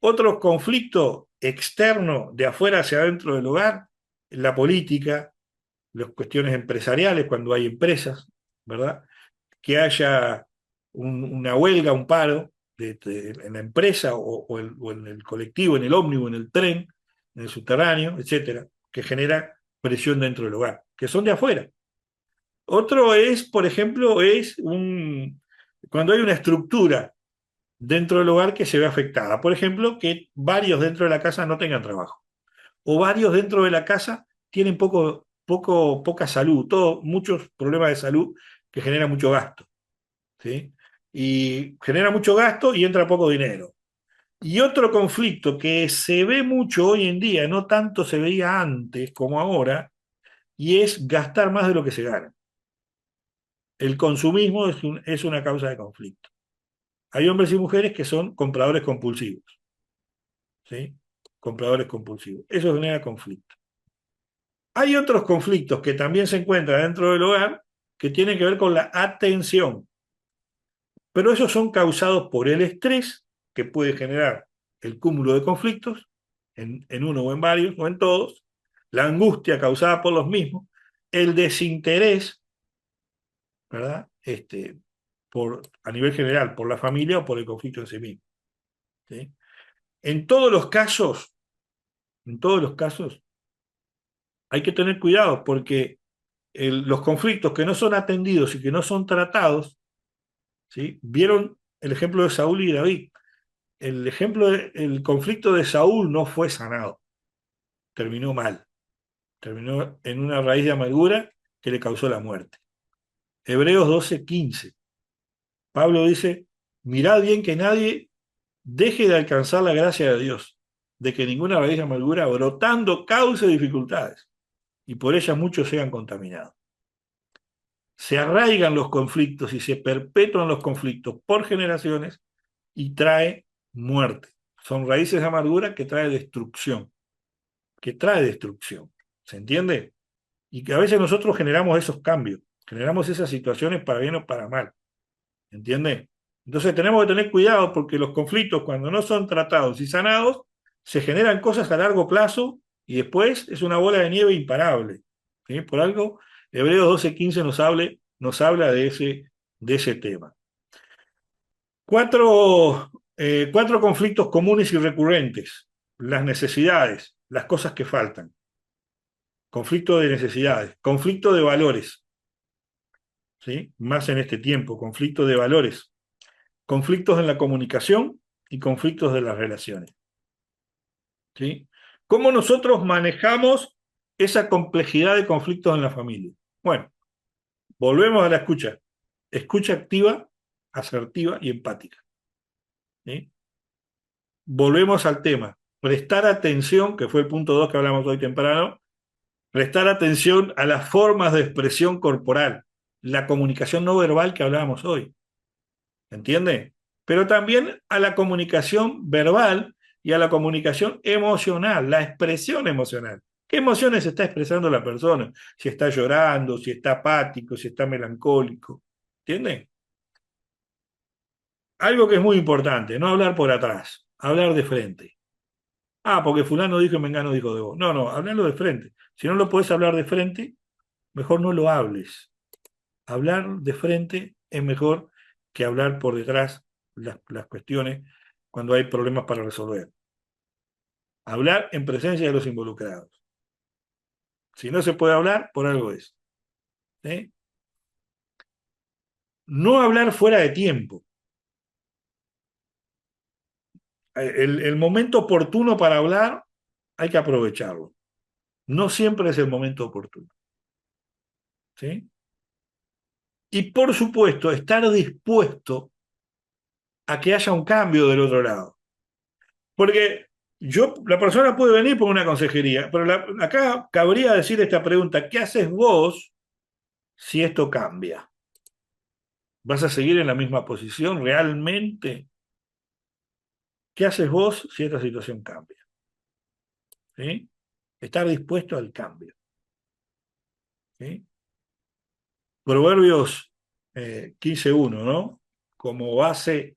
Otro conflicto externo de afuera hacia adentro del hogar, la política, las cuestiones empresariales, cuando hay empresas, ¿verdad? Que haya una huelga, un paro en la empresa o en el colectivo, en el ómnibus, en el tren, en el subterráneo, etcétera, que genera presión dentro del hogar, que son de afuera. Otro es, por ejemplo, cuando hay una estructura dentro del hogar que se ve afectada. Por ejemplo, que varios dentro de la casa no tengan trabajo. O varios dentro de la casa tienen poca salud, muchos problemas de salud que generan mucho gasto. ¿Sí? Y genera mucho gasto y entra poco dinero. Y otro conflicto que se ve mucho hoy en día, no tanto se veía antes como ahora, y es gastar más de lo que se gana. El consumismo es una causa de conflicto. Hay hombres y mujeres que son compradores compulsivos. ¿Sí? Compradores compulsivos. Eso genera conflicto. Hay otros conflictos que también se encuentran dentro del hogar que tienen que ver con la atención. Pero esos son causados por el estrés que puede generar el cúmulo de conflictos en uno o en varios o en todos, la angustia causada por los mismos, el desinterés, ¿verdad? A nivel general, por la familia o por el conflicto en sí mismo. ¿Sí? En todos los casos, en todos los casos, hay que tener cuidado porque los conflictos que no son atendidos y que no son tratados, ¿sí? Vieron el ejemplo de Saúl y David. El conflicto de Saúl no fue sanado, terminó mal, terminó en una raíz de amargura que le causó la muerte. Hebreos 12:15. Pablo dice, mirad bien que nadie deje de alcanzar la gracia de Dios, de que ninguna raíz de amargura brotando cause dificultades, y por ellas muchos sean contaminados. Se arraigan los conflictos y se perpetúan los conflictos por generaciones y trae muerte. Son raíces de amargura que trae destrucción. Que trae destrucción. ¿Se entiende? Y que a veces nosotros generamos esos cambios, generamos esas situaciones para bien o para mal. ¿Entiende? Entonces tenemos que tener cuidado porque los conflictos, cuando no son tratados y sanados, se generan cosas a largo plazo y después es una bola de nieve imparable. ¿Sí? Por algo, Hebreos 12:15 nos habla de ese tema. Cuatro conflictos comunes y recurrentes. Las necesidades, las cosas que faltan. Conflicto de necesidades, conflicto de valores, ¿sí? Más en este tiempo, conflicto de valores, conflictos en la comunicación y conflictos de las relaciones, ¿sí? ¿Cómo nosotros manejamos esa complejidad de conflictos en la familia? Bueno, volvemos a la escucha. Escucha activa, asertiva y empática, ¿sí? volvemos al tema. Prestar atención, que fue el punto 2 que hablamos hoy temprano, prestar atención a las formas de expresión corporal, la comunicación no verbal que hablábamos hoy. ¿Entiende? Pero también a la comunicación verbal y a la comunicación emocional, la expresión emocional. ¿Qué emociones está expresando la persona? Si está llorando, si está apático, si está melancólico. ¿Entiende? Algo que es muy importante, no hablar por atrás, hablar de frente. Ah, porque fulano dijo y mengano dijo de vos. No, no, hablarlo de frente. Si no lo podés hablar de frente, mejor no lo hables. Hablar de frente es mejor que hablar por detrás las cuestiones cuando hay problemas para resolver. Hablar en presencia de los involucrados. Si no se puede hablar, por algo es. ¿Sí? No hablar fuera de tiempo. El momento oportuno para hablar hay que aprovecharlo. No siempre es el momento oportuno. ¿Sí? Y por supuesto, estar dispuesto a que haya un cambio del otro lado. Porque la persona puede venir por una consejería, pero acá cabría decir esta pregunta: ¿qué haces vos si esto cambia? ¿Vas a seguir en la misma posición realmente? ¿Qué haces vos si esta situación cambia? ¿Sí? Estar dispuesto al cambio. ¿Sí? Proverbios 15:1, ¿no? Como base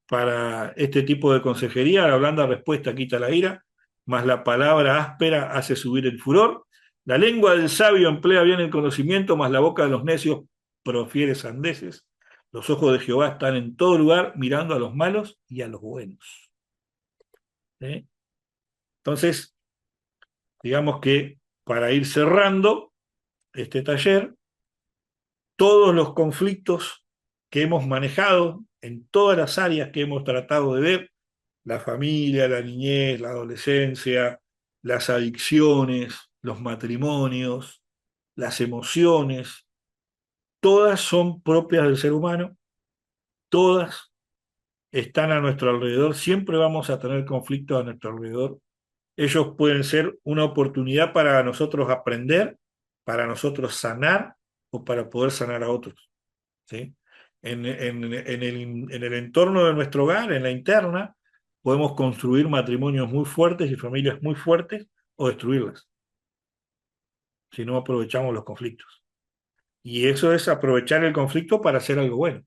para este tipo de consejería: la blanda respuesta quita la ira, mas la palabra áspera hace subir el furor. La lengua del sabio emplea bien el conocimiento, mas la boca de los necios profiere sandeces. Los ojos de Jehová están en todo lugar, mirando a los malos y a los buenos. ¿Sí? Entonces, digamos que para ir cerrando este taller, todos los conflictos que hemos manejado en todas las áreas que hemos tratado de ver: la familia, la niñez, la adolescencia, las adicciones, los matrimonios, las emociones, todas son propias del ser humano, todas están a nuestro alrededor, siempre vamos a tener conflictos a nuestro alrededor. Ellos pueden ser una oportunidad para nosotros aprender, para nosotros sanar o para poder sanar a otros. ¿Sí? En el entorno de nuestro hogar, en la interna, podemos construir matrimonios muy fuertes y familias muy fuertes, o destruirlas si no aprovechamos los conflictos. Y eso es aprovechar el conflicto para hacer algo bueno.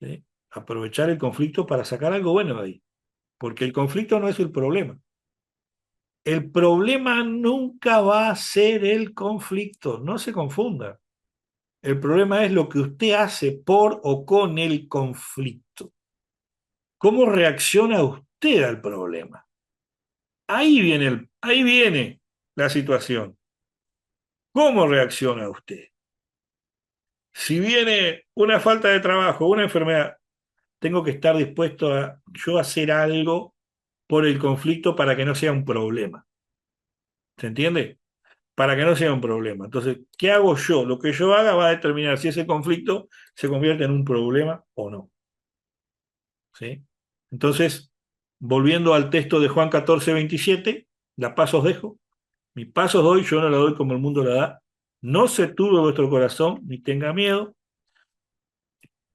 ¿Sí? Aprovechar el conflicto para sacar algo bueno de ahí. Porque el conflicto no es el problema. El problema nunca va a ser el conflicto, no se confunda. El problema es lo que usted hace por o con el conflicto. ¿Cómo reacciona usted al problema? Ahí viene la situación. ¿Cómo reacciona usted? Si viene una falta de trabajo, una enfermedad, tengo que estar dispuesto a yo hacer algo por el conflicto para que no sea un problema. ¿Se entiende? Para que no sea un problema. Entonces, ¿qué hago yo? Lo que yo haga va a determinar si ese conflicto se convierte en un problema o no. ¿Sí? Entonces, volviendo al texto de Juan 14:27, la paz os dejo, mi paz os doy, yo no la doy como el mundo la da. No se turbe vuestro corazón, ni tenga miedo.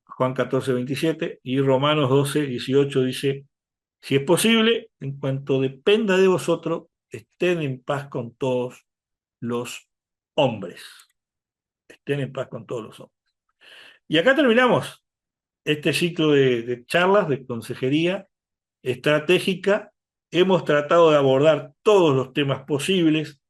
Juan 14:27, y Romanos 12:18 dice: si es posible, en cuanto dependa de vosotros, estén en paz con todos los hombres. Estén en paz con todos los hombres. Y acá terminamos este ciclo de charlas, de consejería estratégica. Hemos tratado de abordar todos los temas posibles